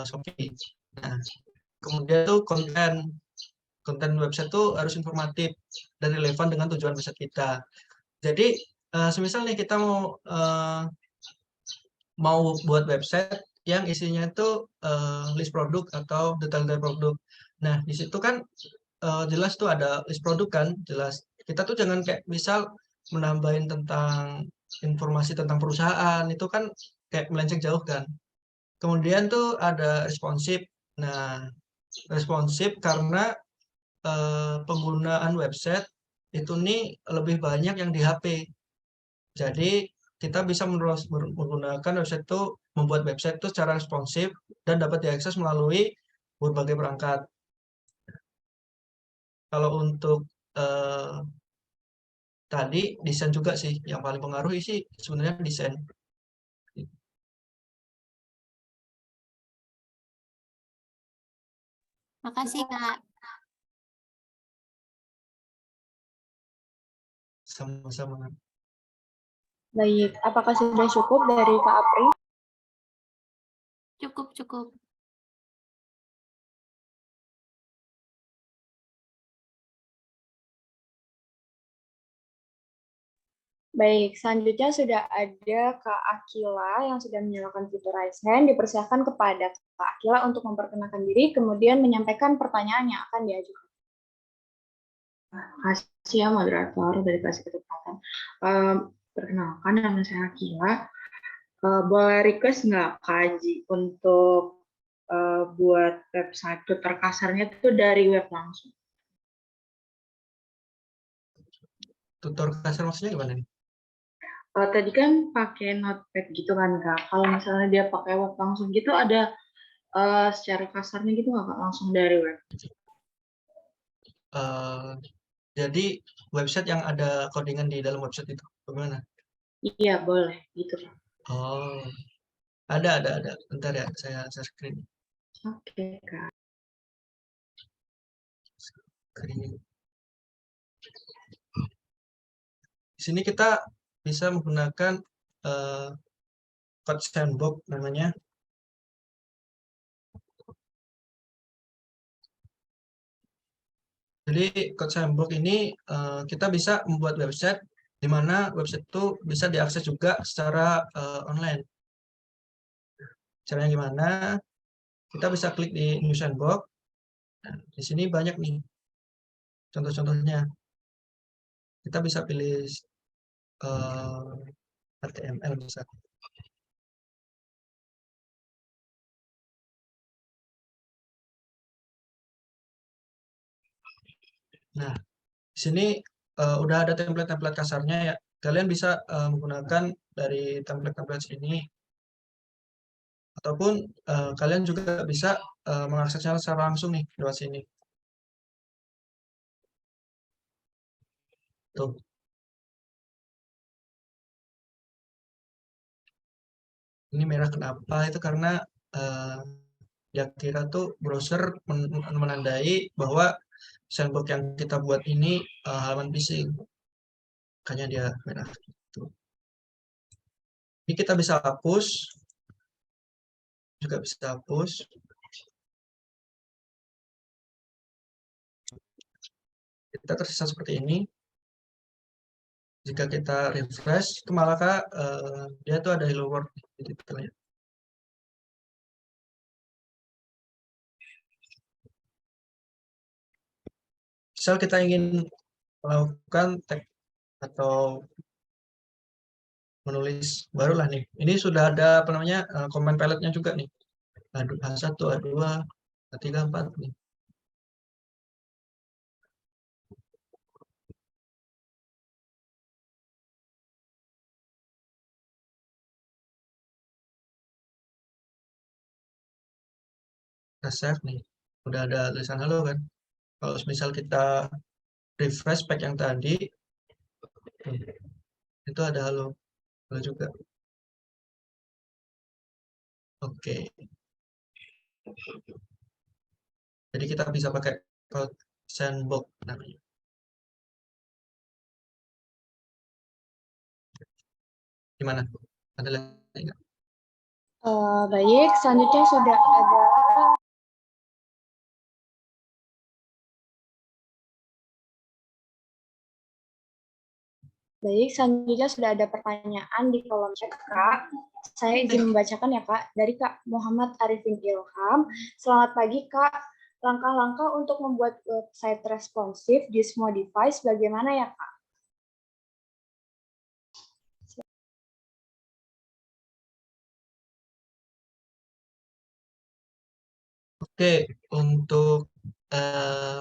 Shopee. Nah, kemudian tuh konten website tuh harus informatif dan relevan dengan tujuan website kita. Jadi semisal nih kita mau buat website yang isinya itu list produk atau detail dari produk. Nah, di situ kan jelas tuh ada list produk kan, jelas. Kita tuh jangan kayak misal menambahin tentang informasi tentang perusahaan, itu kan kayak melenceng jauh kan. Kemudian tuh ada responsif. Nah, responsif karena penggunaan website itu nih lebih banyak yang di HP. Jadi kita bisa menggunakan website itu, membuat website itu secara responsif dan dapat diakses melalui berbagai perangkat. Kalau untuk tadi desain juga sih yang paling pengaruh sih sebenarnya desain. Makasih Kak. Sama-sama. Baik, apakah sudah cukup dari Kak Apri? Cukup. Baik, selanjutnya sudah ada Kak Akila yang sudah menyalakan fitur raise hand. Dipersilakan kepada Kak Akila untuk memperkenalkan diri, kemudian menyampaikan pertanyaan yang akan diajukan. Terima kasih ya moderator dari kasih kesempatan. Perkenalkan, nama saya Akila. Boleh request nggak Kak Haji untuk buat website tutor kasarnya itu dari web langsung? Tutor kasar maksudnya gimana nih? Tadi kan pakai notepad gitu kan Kak. Kalau misalnya dia pakai web langsung gitu, ada secara kasarnya gitu nggak Kak, langsung dari web? Jadi website yang ada codingan di dalam website itu bagaimana? Iya boleh gitu Kak. Oh, ada. Bentar ya, saya screen. Oke Kak. Di sini kita bisa menggunakan code sandbox namanya. Jadi code sandbox ini kita bisa membuat website di mana website itu bisa diakses juga secara online. Caranya gimana? Kita bisa klik di new sandbox. Nah, di sini banyak nih contoh-contohnya. Kita bisa pilih HTML misalnya. Nah, di sini udah ada template-template kasarnya ya. Kalian bisa menggunakan dari template-template ini, ataupun kalian juga bisa mengaksesnya secara langsung nih lewat sini. Tuh. Ini merah kenapa? Itu karena kira tuh browser menandai bahwa sandbox yang kita buat ini halaman phishing. Makanya dia merah gitu. Ini kita bisa hapus, juga bisa hapus. Kita tersisa seperti ini. Jika kita refresh, itu malah dia tuh ada hello world gitu ya. Misal kita ingin melakukan tag atau menulis barulah nih. Ini sudah ada apa namanya command palette-nya juga nih. A1, A2, A3, A4 nih. Kita save nih. Udah ada tulisan halo kan. Kalau misal kita refresh page yang tadi, itu ada halo. Halo juga. Oke. Jadi kita bisa pakai code sandbox namanya. Gimana? Ada lagi nggak? Baik, selanjutnya sudah ada pertanyaan di kolom chat, Kak. Saya izin membacakan ya, Kak. Dari Kak Muhammad Arifin Ilham. Selamat pagi, Kak. Langkah-langkah untuk membuat website responsif di semua device bagaimana ya, Kak? Oke, untuk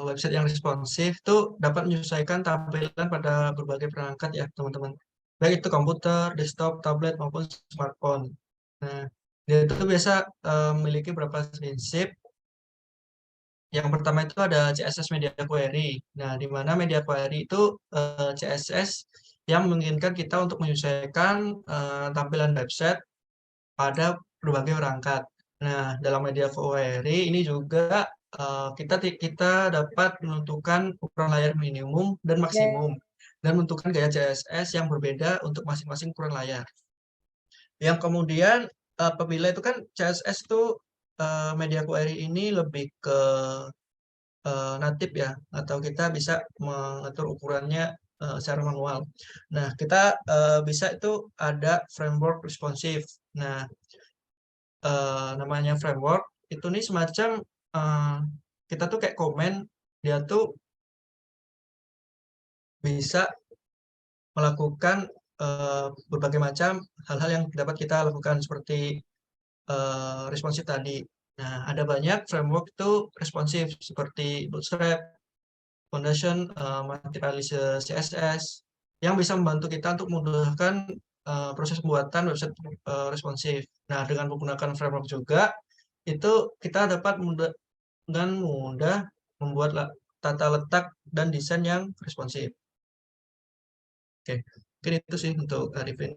website yang responsif itu dapat menyesuaikan tampilan pada berbagai perangkat ya, teman-teman. Baik itu komputer, desktop, tablet, maupun smartphone. Nah, dia itu biasa memiliki beberapa prinsip. Yang pertama itu ada CSS Media Query. Nah, di mana Media Query itu CSS yang memungkinkan kita untuk menyesuaikan tampilan website pada berbagai perangkat. Nah, dalam Media Query ini juga kita dapat menentukan ukuran layar minimum dan maksimum dan menentukan gaya CSS yang berbeda untuk masing-masing ukuran layar. Yang kemudian apabila itu kan CSS itu Media Query ini lebih ke natif ya, atau kita bisa mengatur ukurannya secara manual. Nah, kita bisa itu ada framework responsif. Nah, namanya framework itu nih semacam kita tuh kayak komen, dia tuh bisa melakukan berbagai macam hal-hal yang dapat kita lakukan seperti responsif tadi. Nah, ada banyak framework itu responsif seperti Bootstrap, Foundation, Materialize CSS yang bisa membantu kita untuk memudahkan proses pembuatan website responsif. Nah, dengan menggunakan framework juga itu kita dapat dengan mudah membuat tata letak dan desain yang responsif. Oke, mungkin itu sih untuk Arifin.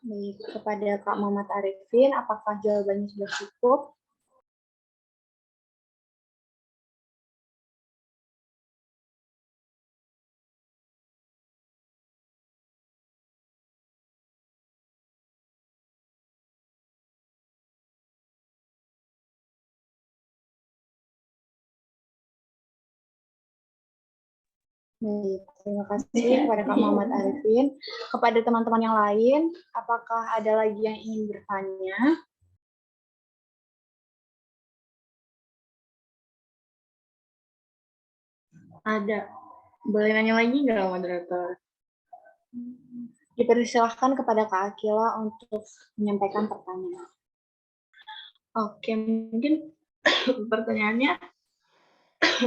Baik, kepada Kak Muhammad Arifin, apakah jawabannya sudah cukup? Baik, terima kasih kepada Kak Muhammad Arifin. Kepada teman-teman yang lain, apakah ada lagi yang ingin bertanya? Ada. Boleh nanya lagi nggak, moderator? Dipersilahkan kepada Kak Akila untuk menyampaikan pertanyaan. Oke, mungkin pertanyaannya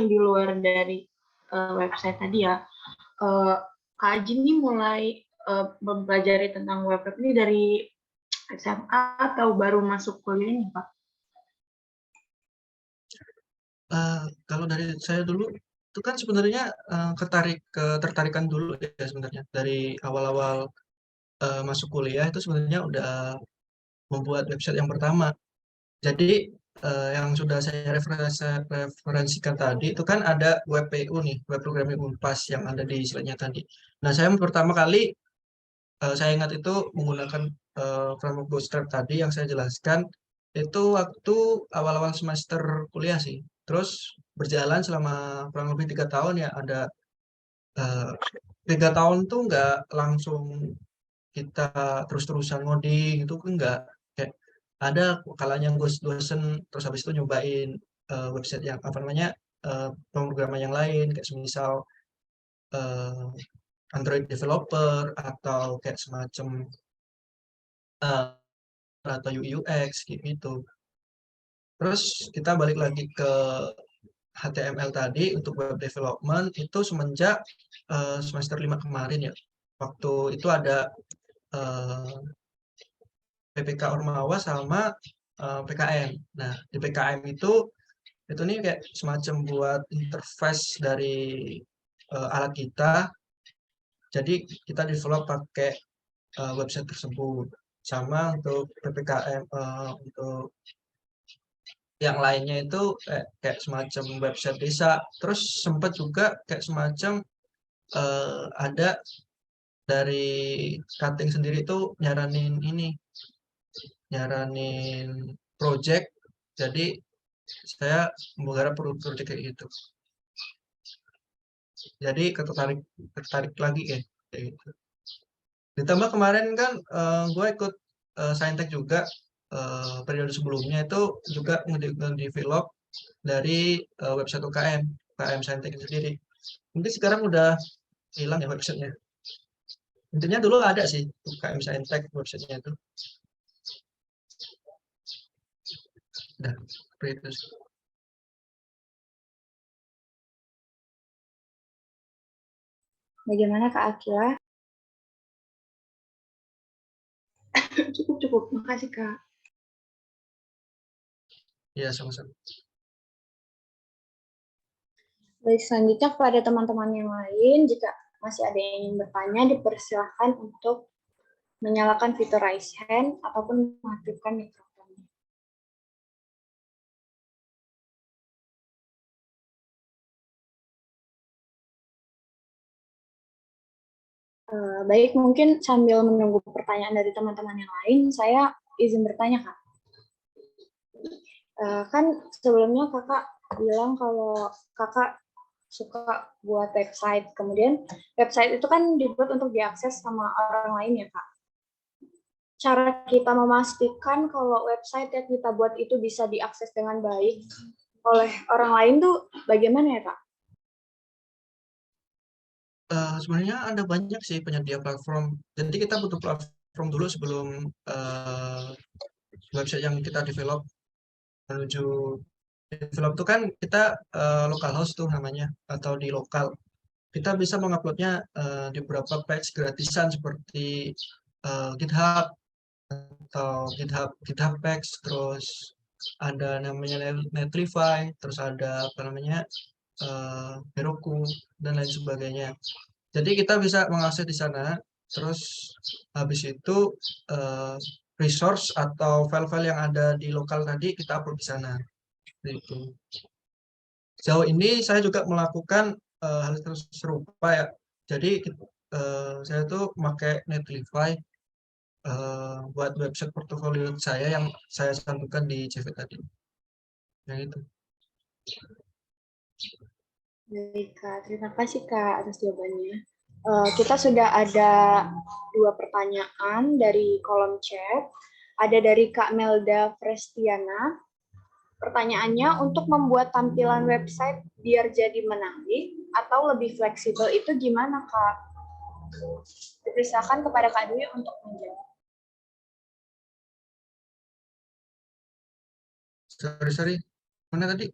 di luar dari website tadi ya. Kak Aji ini mulai mempelajari tentang web ini dari SMA atau baru masuk kuliah ini, Pak? Kalau dari saya dulu itu kan sebenarnya ketertarikan dulu ya sebenarnya dari awal-awal masuk kuliah itu sebenarnya udah membuat website yang pertama. Jadi yang sudah saya referensikan tadi itu kan ada WPU nih, Web Programming Unpas yang ada di slide-nya tadi. Nah, saya pertama kali saya ingat itu menggunakan framework Bootstrap tadi yang saya jelaskan itu waktu awal-awal semester kuliah sih. Terus berjalan selama kurang lebih 3 tahun ya, ada 3 tahun tuh nggak langsung kita terus-terusan ngoding, itu kan nggak, kayak ada kalanya dosen terus habis itu nyobain website yang apa namanya, pemrograman yang lain kayak semisal Android developer atau kayak semacam atau UI UX gitu. Terus kita balik lagi ke HTML tadi untuk web development itu semenjak semester 5 kemarin ya. Waktu itu ada PPK Ormawa sama PKM. Nah, di PKM itu nih kayak semacam buat interface dari alat kita. Jadi kita develop pakai website tersebut. Sama untuk PPKM untuk yang lainnya itu kayak semacam website desa. Terus sempat juga kayak semacam ada dari cutting sendiri itu nyaranin project. Jadi saya menggarap project kayak gitu. Jadi tertarik lagi ya kayak gitu. Ditambah kemarin kan gue ikut Saintek juga periode sebelumnya itu juga nge-develop dari website UKM Saintek sendiri. Mungkin sekarang udah hilang ya websitenya. Intinya dulu ada sih UKM Saintek websitenya itu. Udah, seperti itu. Bagaimana Kak Akila? Cukup. Makasih Kak. Iya, sama-sama. Baik, selanjutnya kepada teman-teman yang lain, jika masih ada yang ingin bertanya, dipersilahkan untuk menyalakan fitur raise hand ataupun mengaktifkan mikrofonnya. Baik, mungkin sambil menunggu pertanyaan dari teman-teman yang lain, saya izin bertanya, Kak. Kan sebelumnya Kakak bilang kalau Kakak suka buat website, kemudian website itu kan dibuat untuk diakses sama orang lain ya, Kak. Cara kita memastikan kalau website yang kita buat itu bisa diakses dengan baik oleh orang lain tuh bagaimana ya, Kak? Sebenarnya ada banyak sih penyedia platform. Jadi kita butuh platform dulu sebelum website yang kita develop menuju develop itu kan kita localhost tuh namanya atau di lokal. Kita bisa menguploadnya di beberapa page gratisan seperti GitHub atau GitHub Page, terus ada namanya Netlify, terus ada apa namanya Heroku dan lain sebagainya. Jadi kita bisa mengakses di sana, terus habis itu resource atau file-file yang ada di lokal tadi kita upload di sana. Gitu. Sejauh ini saya juga melakukan hal serupa ya. Jadi saya tuh pakai Netlify buat website portofolio saya yang saya cantumkan di CV tadi. Yang itu. Baik, Kak. Terima kasih, Kak, atas jawabannya. Kita sudah ada 2 pertanyaan dari kolom chat. Ada dari Kak Melda Prestiana. Pertanyaannya, untuk membuat tampilan website biar jadi menarik atau lebih fleksibel itu gimana, Kak? Dipersilakan kepada Kak Dwi untuk menjawab. Sorry. Mana tadi?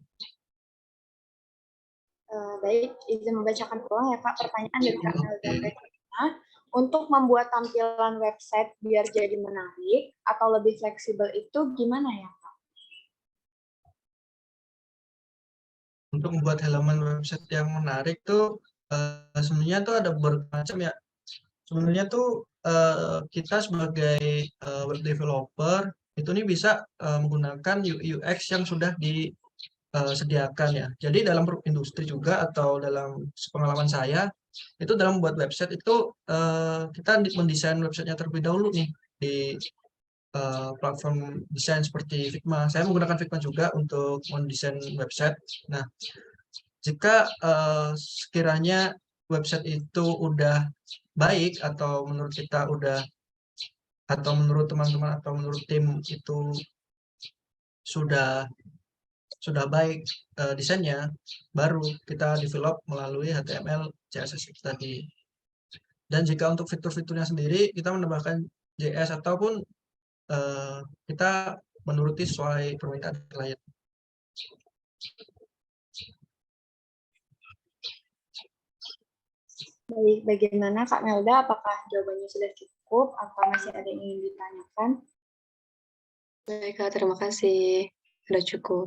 Baik, izin membacakan ulang ya, Kak. Pertanyaan dari Kak Melda Prestiana. Untuk membuat tampilan website biar jadi menarik atau lebih fleksibel itu gimana ya, Kak? Untuk membuat halaman website yang menarik tuh sebenarnya tuh ada bermacam ya. Sebenarnya tuh kita sebagai web developer itu nih bisa menggunakan UI UX yang sudah disediakan ya. Jadi dalam industri juga atau dalam pengalaman saya itu dalam membuat website itu kita mendesain websitenya terlebih dahulu nih di platform desain seperti Figma. Saya menggunakan Figma juga untuk mendesain website. Nah, jika sekiranya website itu udah baik atau menurut kita udah atau menurut teman-teman atau menurut tim itu sudah baik desainnya, baru kita develop melalui HTML, CSS itu tadi. Dan jika untuk fitur-fiturnya sendiri kita menambahkan JS ataupun kita menuruti sesuai permintaan klien. Baik, bagaimana Kak Melda? Apakah jawabannya sudah cukup atau masih ada yang ingin ditanyakan? Baik, Kak, terima kasih. Sudah cukup.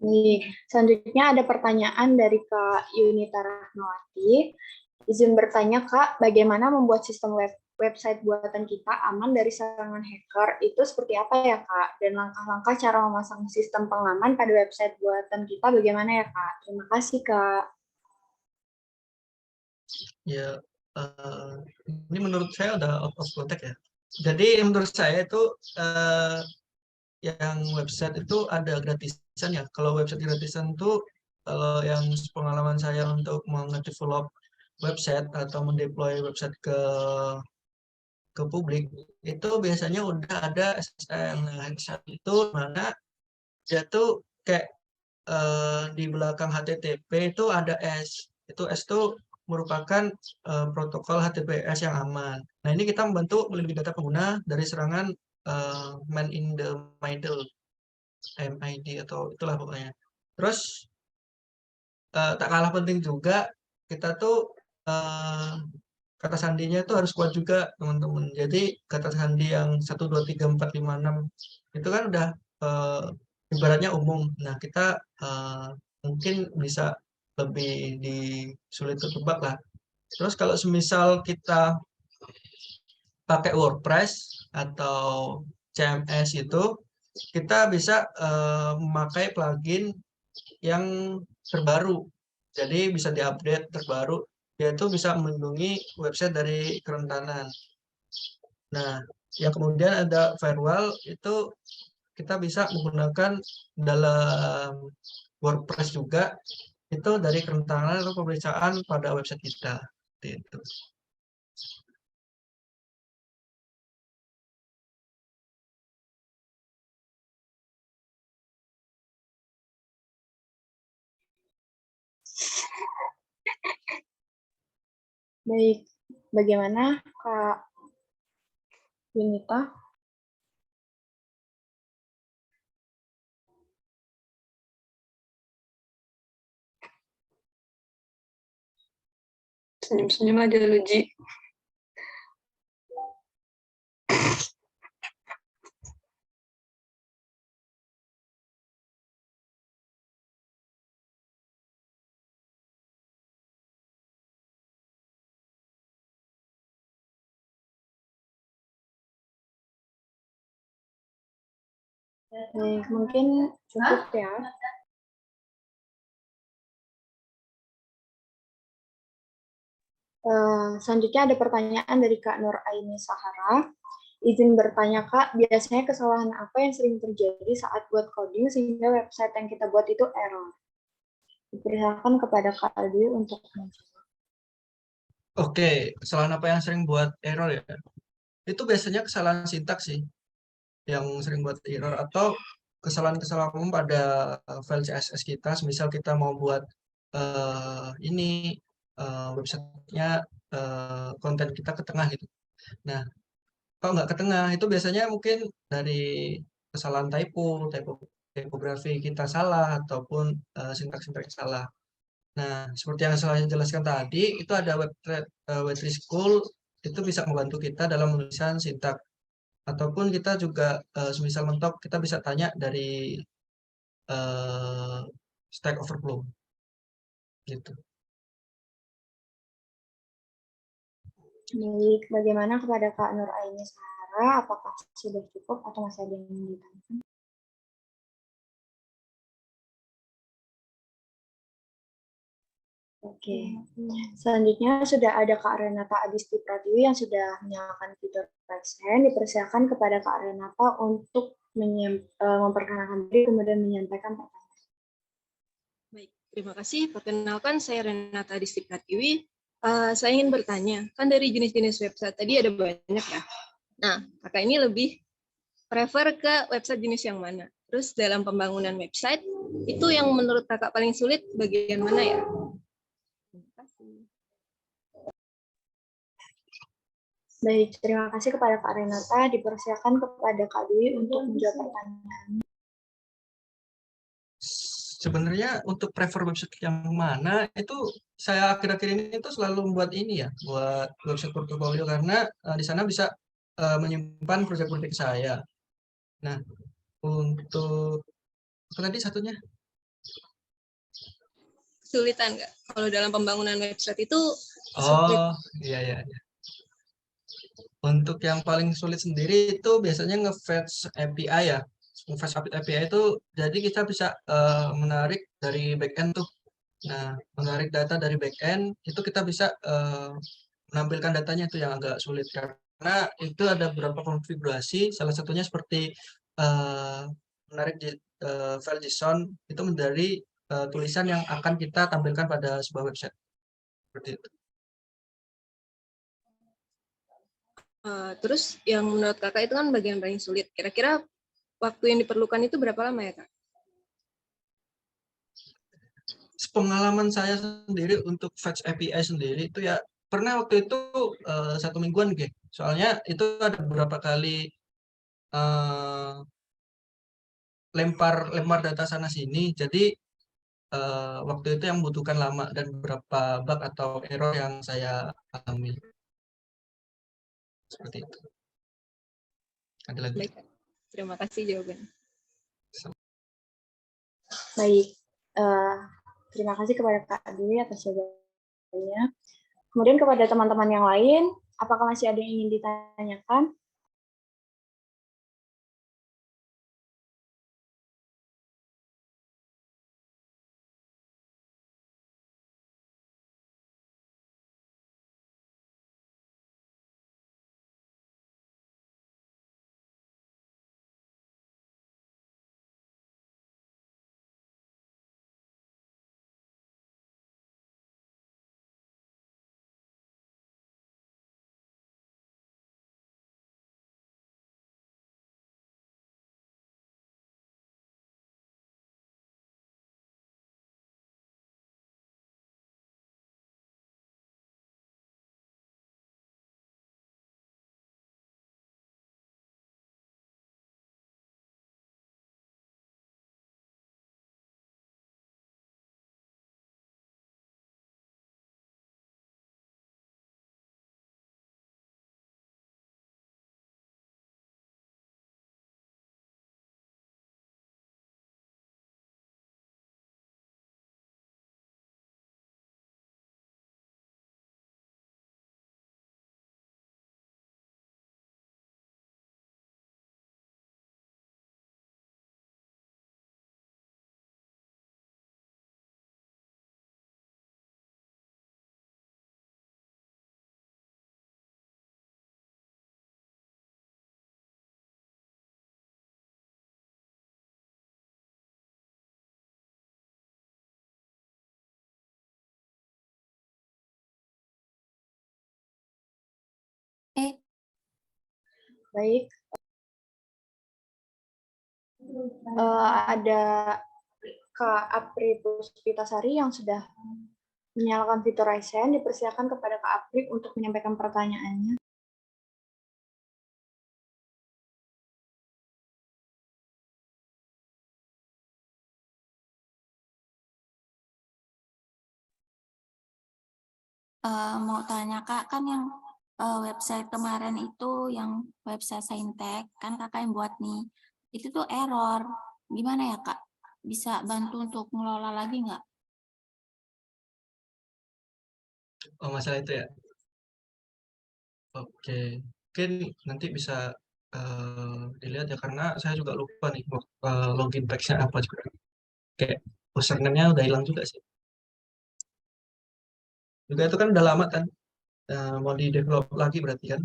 Baik, selanjutnya ada pertanyaan dari Kak Yunita Rahmawati. Izin bertanya Kak, bagaimana membuat sistem website buatan kita aman dari serangan hacker? Itu seperti apa ya Kak? Dan langkah-langkah cara memasang sistem pengaman pada website buatan kita bagaimana ya Kak? Terima kasih Kak. Ya, ini menurut saya udah out of context ya. Jadi menurut saya itu yang website itu ada gratisan ya. Kalau website gratisan itu kalau yang pengalaman saya untuk mengedevelop website atau mendeploy website ke publik itu biasanya udah ada SSL. Nah, SSL itu mana dia tuh kayak di belakang HTTP itu ada S. Itu S itu merupakan protokol HTTPS yang aman. Nah, ini kita membantu melindungi data pengguna dari serangan man in the middle, MID atau itulah pokoknya. Terus tak kalah penting juga kita tuh kata sandinya itu harus kuat juga teman-teman. Jadi kata sandi yang 1, 2, 3, 4, 5, 6 itu kan udah ibaratnya umum. Nah, kita mungkin bisa lebih sulit ketebak lah. Terus kalau semisal kita pakai WordPress atau CMS itu, kita bisa memakai plugin yang terbaru. Jadi bisa diupdate terbaru, yaitu bisa melindungi website dari kerentanan. Nah, yang kemudian ada firewall itu kita bisa menggunakan dalam WordPress juga itu dari kerentanan atau pemeriksaan pada website kita. Gitu. Baik, bagaimana Kak Yunita? Senyum-senyum aja lu, Ji. Baik, mungkin cukup ya. Selanjutnya ada pertanyaan dari Kak Nur Aini Sahara. Izin bertanya Kak, biasanya kesalahan apa yang sering terjadi saat buat coding sehingga website yang kita buat itu error? Dipersilakan kepada Kak Aldi untuk menjawab. Oke, kesalahan apa yang sering buat error ya? Itu biasanya kesalahan sintaks sih yang sering buat error atau kesalahan-kesalahan umum pada file CSS kita. Misal kita mau buat ini websitenya konten kita ke tengah gitu. Nah, kalau nggak ke tengah itu biasanya mungkin dari kesalahan tipografi kita salah ataupun sintaks-sintaks salah. Nah, seperti yang saya jelaskan tadi, itu ada web3 School itu bisa membantu kita dalam menulisan sintaks. Ataupun kita juga semisal mentok kita bisa tanya dari Stack Overflow gitu. Baik, bagaimana kepada Kak Nur Aini Sahara? Apakah sudah cukup atau masih ada yang ingin ditanyakan? Oke, selanjutnya sudah ada Kak Renata Adisti Pratiwi yang sudah menyalakan fitur raise hand. Dipersilakan kepada Kak Renata untuk memperkenalkan diri kemudian menyampaikan pertanyaan. Baik, terima kasih. Perkenalkan, saya Renata Adisti Pratiwi. Saya ingin bertanya, kan dari jenis-jenis website tadi ada banyak ya. Nah, kakak ini lebih prefer ke website jenis yang mana? Terus dalam pembangunan website, itu yang menurut kakak paling sulit bagian mana ya? Terima kasih. Baik, terima kasih kepada Kak Renata. Dipersilakan kepada Kak Dwi untuk menjawab pertanyaan. Sebenarnya untuk prefer website yang mana itu saya akhir-akhir ini itu selalu membuat ini ya, buat website portofolio karena di sana bisa menyimpan proyek-proyek saya. Nah, untuk apa tadi satunya? Kesulitan nggak? Kalau dalam pembangunan website itu sulit. Oh, iya. Untuk yang paling sulit sendiri itu biasanya nge-fetch API ya. Nge-fetch API itu jadi kita bisa menarik dari backend tuh. Nah, menarik data dari backend itu kita bisa menampilkan datanya itu yang agak sulit karena itu ada beberapa konfigurasi. Salah satunya seperti menarik file JSON itu menjadi tulisan yang akan kita tampilkan pada sebuah website. Seperti itu. Terus yang menurut kakak itu kan bagian paling sulit. Kira-kira waktu yang diperlukan itu berapa lama ya, Kak? Pengalaman saya sendiri untuk fetch API sendiri itu ya pernah waktu itu 1 mingguan gitu. Soalnya itu ada beberapa kali lempar data sana sini. Jadi waktu itu yang membutuhkan lama dan beberapa bug atau error yang saya alami. Seperti itu. Ada lagi? Baik, Kak. Terima kasih jawabannya. Baik, terima kasih kepada Kak Dwi atas jawabannya. Kemudian kepada teman-teman yang lain, apakah masih ada yang ingin ditanyakan? Baik, ada Kak Apri Puspitasari yang sudah menyalakan fitur raise hand. Dipersilakan kepada Kak Apri untuk menyampaikan pertanyaannya. Mau tanya Kak, kan yang website kemarin itu yang website Saintek, kan Kakak yang buat nih, itu tuh error. Gimana ya Kak? Bisa bantu untuk ngelola lagi nggak? Oh, masalah itu ya. Oke, mungkin nanti bisa dilihat ya karena saya juga lupa nih login page-nya apa juga. Kayak username-nya udah hilang juga sih. Juga itu kan udah lama kan, mau di develop lagi berarti kan.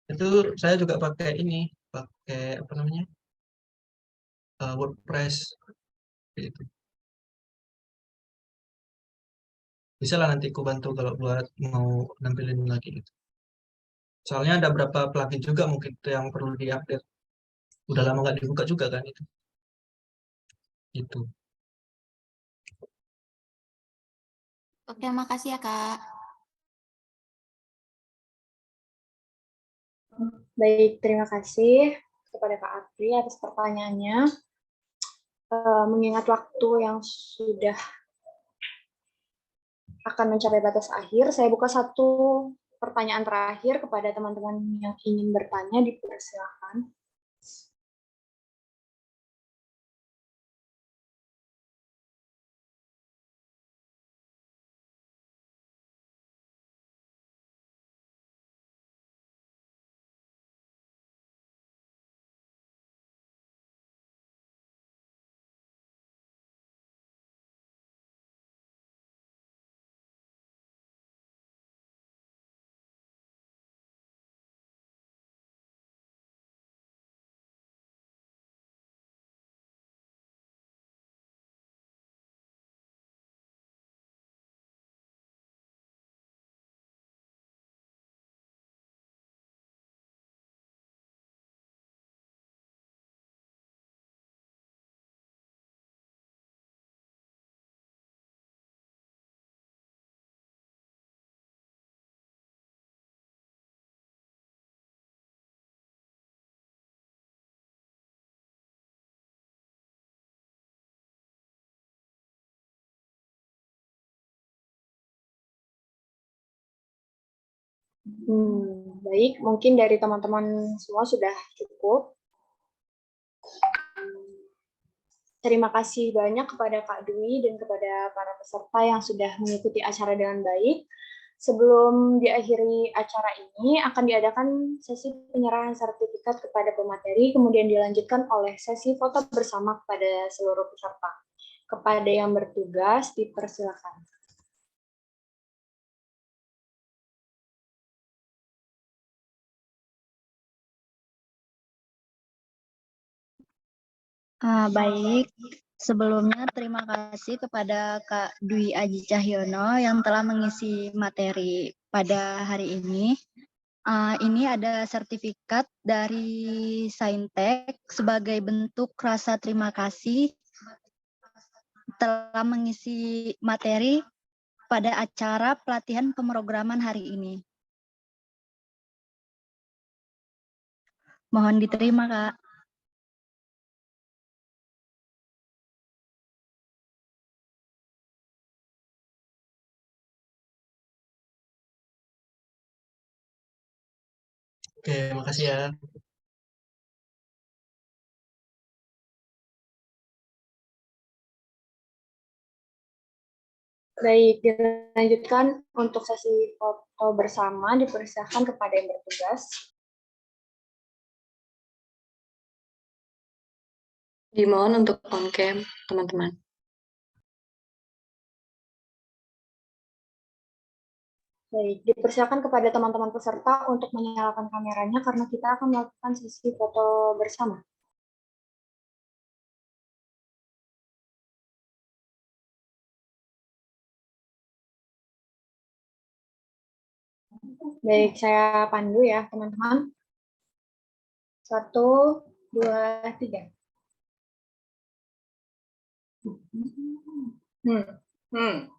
Itu saya juga pakai ini, pakai apa namanya, WordPress gitu. Bisa lah nanti aku bantu kalau buat mau nampilin lagi gitu. Soalnya ada berapa plugin juga mungkin itu yang perlu diupdate. Udah lama nggak dibuka juga kan itu. Itu. Oke, makasih ya, Kak. Baik, terima kasih kepada Kak Apri atas pertanyaannya. Mengingat waktu yang sudah akan mencapai batas akhir, saya buka satu pertanyaan terakhir kepada teman-teman yang ingin bertanya, dipersilakan. Baik, mungkin dari teman-teman semua sudah cukup. Terima kasih banyak kepada Kak Dwi dan kepada para peserta yang sudah mengikuti acara dengan baik. Sebelum diakhiri acara ini, akan diadakan sesi penyerahan sertifikat kepada pemateri, kemudian dilanjutkan oleh sesi foto bersama kepada seluruh peserta. Kepada yang bertugas, dipersilakan. Baik, sebelumnya terima kasih kepada Kak Dwi Aji Cahyono yang telah mengisi materi pada hari ini. Ini ada sertifikat dari Saintek sebagai bentuk rasa terima kasih telah mengisi materi pada acara pelatihan pemrograman hari ini. Mohon diterima, Kak. Oke, makasih ya. Baik, dilanjutkan untuk sesi foto bersama, dipersilakan kepada yang bertugas. Dimohon untuk on cam, teman-teman. Baik, dipersilakan kepada teman-teman peserta untuk menyalakan kameranya karena kita akan melakukan sesi foto bersama. Baik, saya pandu ya, teman-teman. 1, 2, 3. Hmm. Hmm.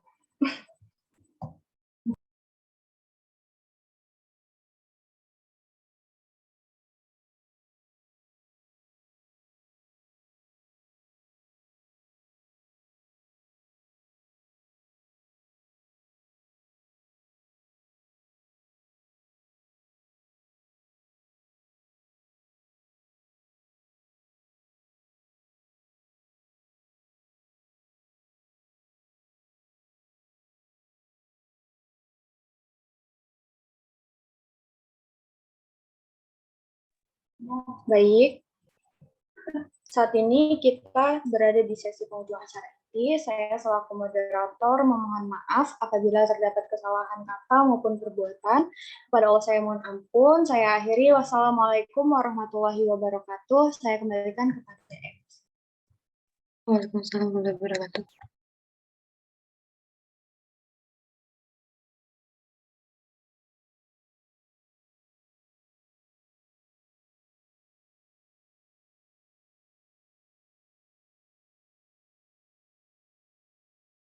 Baik, saat ini kita berada di sesi penghujung acara ini. Saya selaku moderator memohon maaf apabila terdapat kesalahan kata maupun perbuatan. Kepada Allah saya mohon ampun. Saya akhiri. Wassalamualaikum warahmatullahi wabarakatuh. Saya kembalikan kepada TM. Waalaikumsalam warahmatullahi wabarakatuh.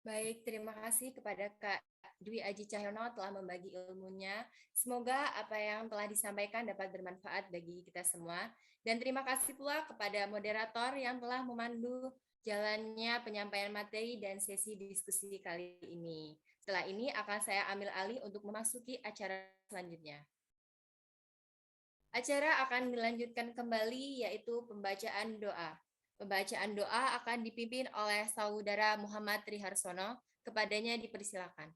Baik, terima kasih kepada Kak Dwi Aji Cahyono telah membagi ilmunya. Semoga apa yang telah disampaikan dapat bermanfaat bagi kita semua. Dan terima kasih pula kepada moderator yang telah memandu jalannya penyampaian materi dan sesi diskusi kali ini. Setelah ini akan saya ambil alih untuk memasuki acara selanjutnya. Acara akan dilanjutkan kembali yaitu pembacaan doa. Pembacaan doa akan dipimpin oleh Saudara Muhammad Triharsono. Kepadanya dipersilakan.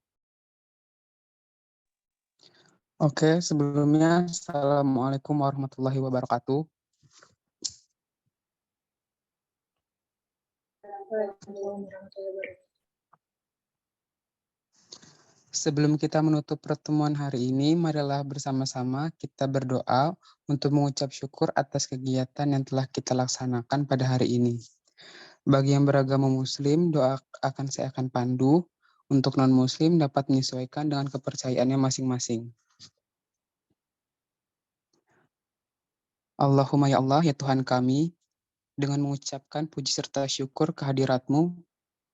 Oke, sebelumnya Assalamualaikum warahmatullahi wabarakatuh. Sebelum kita menutup pertemuan hari ini, marilah bersama-sama kita berdoa untuk mengucap syukur atas kegiatan yang telah kita laksanakan pada hari ini. Bagi yang beragama Muslim, doa saya akan pandu. Untuk non-Muslim dapat menyesuaikan dengan kepercayaannya masing-masing. Allahumma ya Allah, ya Tuhan kami, dengan mengucapkan puji serta syukur kehadirat-Mu,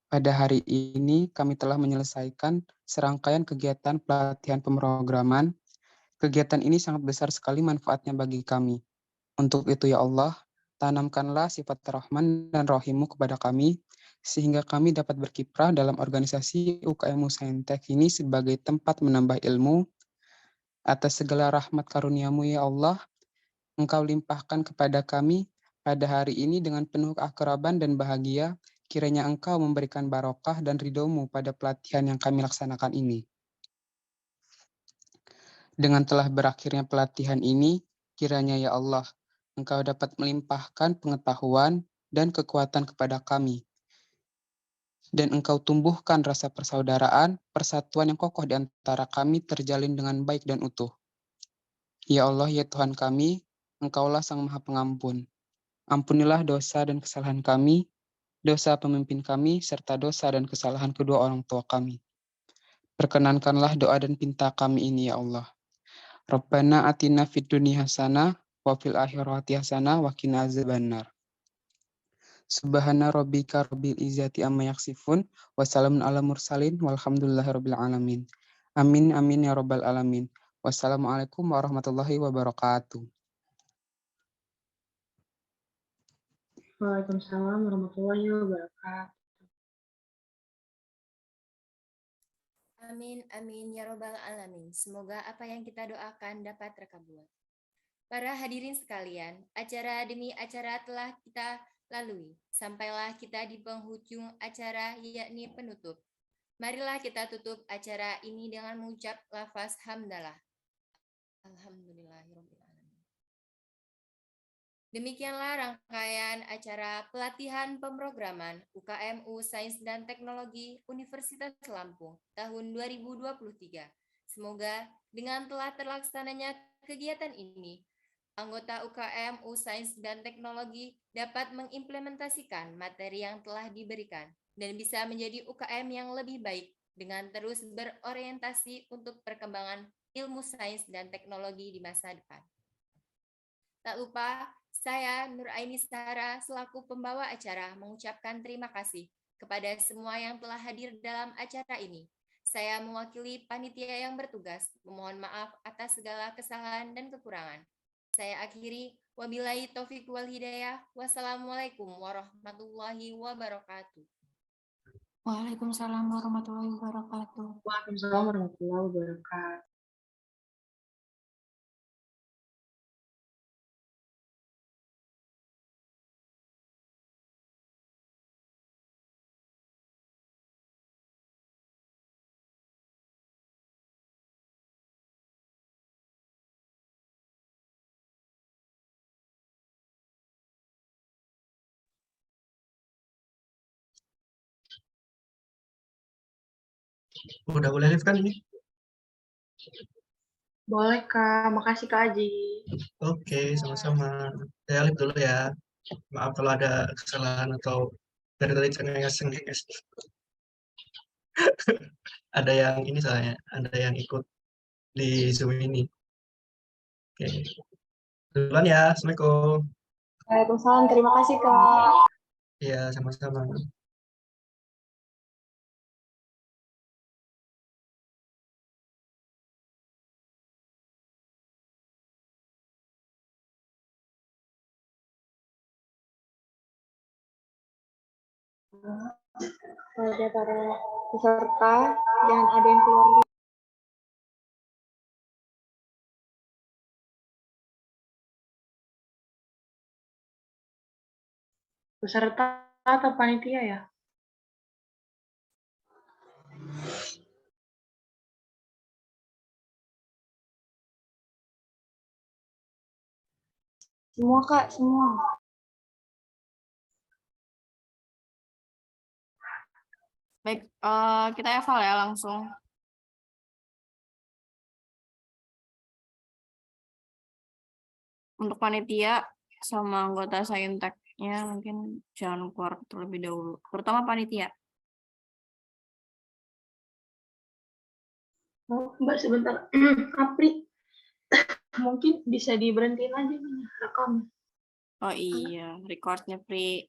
pada hari ini kami telah menyelesaikan serangkaian kegiatan pelatihan pemrograman. Kegiatan ini sangat besar sekali manfaatnya bagi kami. Untuk itu ya Allah, tanamkanlah sifat Rahman dan Rahim-Mu kepada kami, sehingga kami dapat berkiprah dalam organisasi UKM Saintek ini sebagai tempat menambah ilmu. Atas segala rahmat karunia-Mu ya Allah, Engkau limpahkan kepada kami pada hari ini dengan penuh keakraban dan bahagia. Kiranya Engkau memberikan barokah dan ridho-Mu pada pelatihan yang kami laksanakan ini. Dengan telah berakhirnya pelatihan ini, kiranya ya Allah, Engkau dapat melimpahkan pengetahuan dan kekuatan kepada kami. Dan Engkau tumbuhkan rasa persaudaraan, persatuan yang kokoh di antara kami terjalin dengan baik dan utuh. Ya Allah, ya Tuhan kami, Engkaulah Sang Maha Pengampun. Ampunilah dosa dan kesalahan kami, dosa pemimpin kami, serta dosa dan kesalahan kedua orang tua kami. Perkenankanlah doa dan pinta kami ini ya Allah. Rabbana atina fid dunya hasanah wa fil akhirati hasanah wa qina azabannar. Subhana rabbika rabbil izzati amma yasifun wa salamun ala mursalin walhamdulillahi rabbil alamin. Amin amin ya rabbal alamin. Wassalamualaikum warahmatullahi wabarakatuh. Waalaikumsalam warahmatullahi wabarakatuh. Amin, amin, ya robbal alamin. Semoga apa yang kita doakan dapat terkabul. Para hadirin sekalian, acara demi acara telah kita lalui. Sampailah kita di penghujung acara, yakni penutup. Marilah kita tutup acara ini dengan mengucap lafaz hamdalah. Alhamdulillahirabbil alamin. Demikianlah rangkaian acara pelatihan pemrograman UKMU Sains dan Teknologi Universitas Lampung tahun 2023. Semoga dengan telah terlaksananya kegiatan ini, anggota UKMU Sains dan Teknologi dapat mengimplementasikan materi yang telah diberikan dan bisa menjadi UKM yang lebih baik dengan terus berorientasi untuk perkembangan ilmu sains dan teknologi di masa depan. Tak lupa, saya Nuraini Sahara selaku pembawa acara mengucapkan terima kasih kepada semua yang telah hadir dalam acara ini. Saya mewakili panitia yang bertugas, memohon maaf atas segala kesalahan dan kekurangan. Saya akhiri, wabillahi taufiq wal hidayah. Wassalamualaikum warahmatullahi wabarakatuh. Waalaikumsalam warahmatullahi wabarakatuh. Waalaikumsalam warahmatullahi wabarakatuh. Udah boleh live kan ini? Boleh, Kak. Makasih, Kak Aji. Oke, sama-sama. Saya live dulu ya. Maaf kalau ada kesalahan atau dari tadi cengenges. Ada yang ini soalnya, ada yang ikut di Zoom ini. Oke. Duluan ya. Assalamualaikum. Waalaikumsalam. Terima kasih, Kak. Iya, sama-sama. Pada para peserta, jangan ada yang keluar dulu. Peserta atau panitia ya? Semua, Kak. Semua. Baik, kita eval ya langsung. Untuk panitia sama anggota Saintek-nya mungkin jangan keluar terlebih dahulu. Terutama panitia. Oh, Mbak, sebentar. Apri, mungkin bisa diberhentiin aja nih rekam. Oh iya, recordnya Pri.